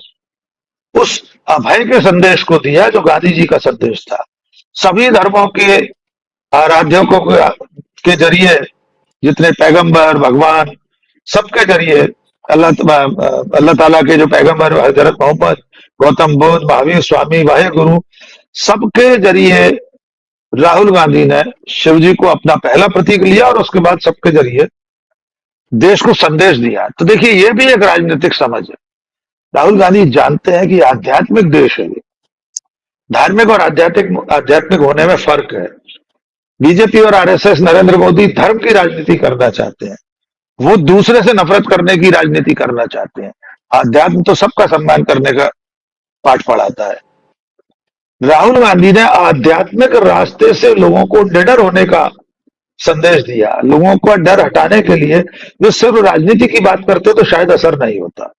उस अभय के संदेश को दिया जो गांधी जी का संदेश था। सभी धर्मों के आराध्यों को के जरिए, जितने पैगंबर, भगवान, सबके जरिए, अल्लाह ताला के जो पैगंबर हजरत मोहम्मद, गौतम बुद्ध, महावीर, स्वामी, वाहे गुरु, सबके जरिए राहुल गांधी ने शिव जी को अपना पहला प्रतीक लिया और उसके बाद सबके जरिए देश को संदेश दिया। तो देखिए, ये भी एक राजनीतिक समझ है। राहुल गांधी जानते हैं कि आध्यात्मिक देश है ये। धार्मिक और आध्यात्मिक होने में फर्क है। बीजेपी और आरएसएस, नरेंद्र मोदी धर्म की राजनीति करना चाहते हैं। वो दूसरे से नफरत करने की राजनीति करना चाहते हैं। आध्यात्म तो सबका सम्मान करने का पाठ पढ़ाता है। राहुल गांधी ने आध्यात्मिक रास्ते से लोगों को निडर होने का संदेश दिया। लोगों का डर हटाने के लिए वे सिर्फ राजनीति की बात करते तो शायद असर नहीं होता।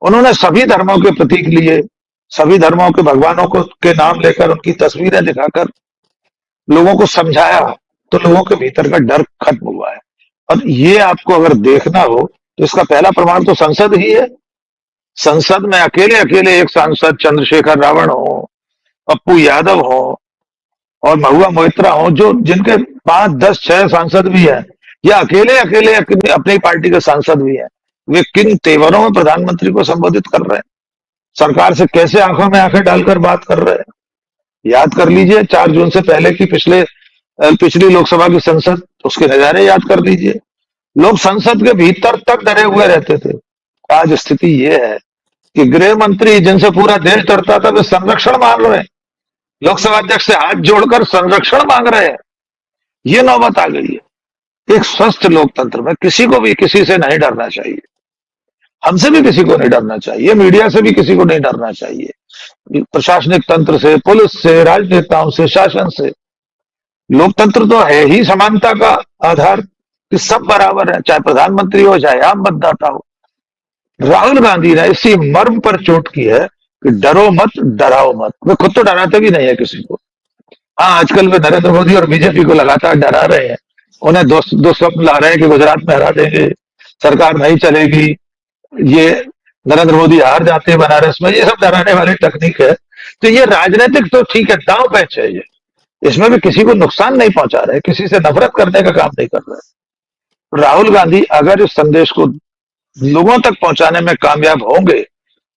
उन्होंने सभी धर्मों के प्रतीक लिए, सभी धर्मों के भगवानों को के नाम लेकर, उनकी तस्वीरें दिखाकर लोगों को समझाया, तो लोगों के भीतर का डर खत्म हुआ है। और ये आपको अगर देखना हो तो इसका पहला प्रमाण तो संसद ही है। संसद में अकेले अकेले एक सांसद चंद्रशेखर रावण हो, पप्पू यादव हो और महुआ मोइत्रा हो, जो जिनके 5, 10, 6 सांसद भी हैं, या अकेले अकेले अपनी पार्टी के सांसद भी हैं, वे किन तेवरों में प्रधानमंत्री को संबोधित कर रहे हैं, सरकार से कैसे आंखों में आंखें डालकर बात कर रहे हैं। याद कर लीजिए 4 जून से पहले की पिछली लोकसभा की संसद, उसके नजारे याद कर लीजिए। लोग संसद के भीतर तक डरे हुए रहते थे। आज स्थिति ये है कि गृह मंत्री, जिनसे पूरा देश डरता था, वे संरक्षण मांग रहे हैं। लोकसभा अध्यक्ष से हाथ जोड़कर संरक्षण मांग रहे हैं। ये नौबत आ गई है। एक स्वस्थ लोकतंत्र में किसी को भी किसी से नहीं डरना चाहिए। हमसे भी किसी को नहीं डरना चाहिए, मीडिया से भी किसी को नहीं डरना चाहिए, प्रशासनिक तंत्र से, पुलिस से, राजनेताओं से, शासन से। लोकतंत्र तो है ही समानता का आधार कि सब बराबर है, चाहे प्रधानमंत्री हो चाहे आम मतदाता हो। राहुल गांधी ने इसी मर्म पर चोट की है कि डरो मत, डराओ मत। वे खुद तो डराते भी नहीं है किसी को। हाँ, आजकल वे नरेंद्र मोदी और बीजेपी को लगातार डरा रहे हैं। उन्हें दो स्वप्न ला रहे हैं कि गुजरात में हरा देंगे, सरकार नहीं चलेगी, ये नरेंद्र मोदी हार जाते हैं बनारस में। ये सब डराने वाली तकनीक है। तो ये राजनीतिक तो ठीक है, दांव पैच है ये। इसमें भी किसी को नुकसान नहीं पहुंचा रहे, किसी से नफरत करने का काम नहीं कर रहे। राहुल गांधी अगर इस संदेश को लोगों तक पहुंचाने में कामयाब होंगे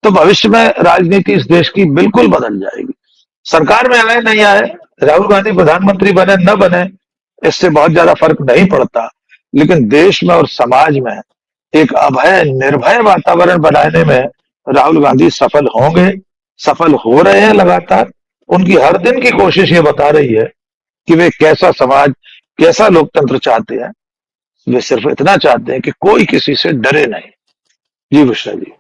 तो भविष्य में राजनीति इस देश की बिल्कुल बदल जाएगी। सरकार में आए नहीं आए, राहुल गांधी प्रधानमंत्री बने न बने, इससे बहुत ज्यादा फर्क नहीं पड़ता, लेकिन देश में और समाज में एक अभय निर्भय वातावरण बनाने में राहुल गांधी सफल होंगे, सफल हो रहे हैं लगातार। उनकी हर दिन की कोशिश ये बता रही है कि वे कैसा समाज, कैसा लोकतंत्र चाहते हैं। वे सिर्फ इतना चाहते हैं कि कोई किसी से डरे नहीं। जी बुशरा जी।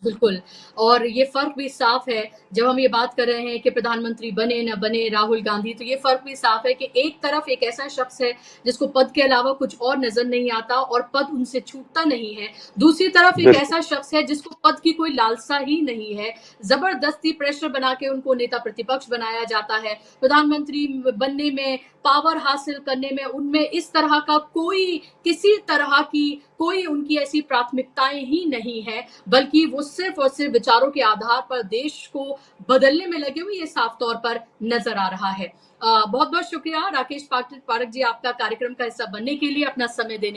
बिल्कुल। और ये फर्क भी साफ है, जब हम ये बात कर रहे हैं कि प्रधानमंत्री बने न बने राहुल गांधी, तो ये फर्क भी साफ है कि एक तरफ एक ऐसा शख्स है जिसको पद के अलावा कुछ और नजर नहीं आता और पद उनसे छूटता नहीं है, दूसरी तरफ एक बिल्कुल ऐसा शख्स है जिसको पद की कोई लालसा ही नहीं है, जबरदस्ती प्रेशर बना के उनको नेता प्रतिपक्ष बनाया जाता है, प्रधानमंत्री बनने में, पावर हासिल करने में उनमें इस तरह का कोई, किसी तरह की कोई उनकी ऐसी प्राथमिकताएं ही नहीं है, बल्कि वो सिर्फ और सिर्फ विचारों के आधार पर देश को बदलने में लगे हुए ये साफ तौर पर नजर आ रहा है। बहुत बहुत शुक्रिया राकेश पाठक जी, आपका कार्यक्रम का हिस्सा बनने के लिए, अपना समय देने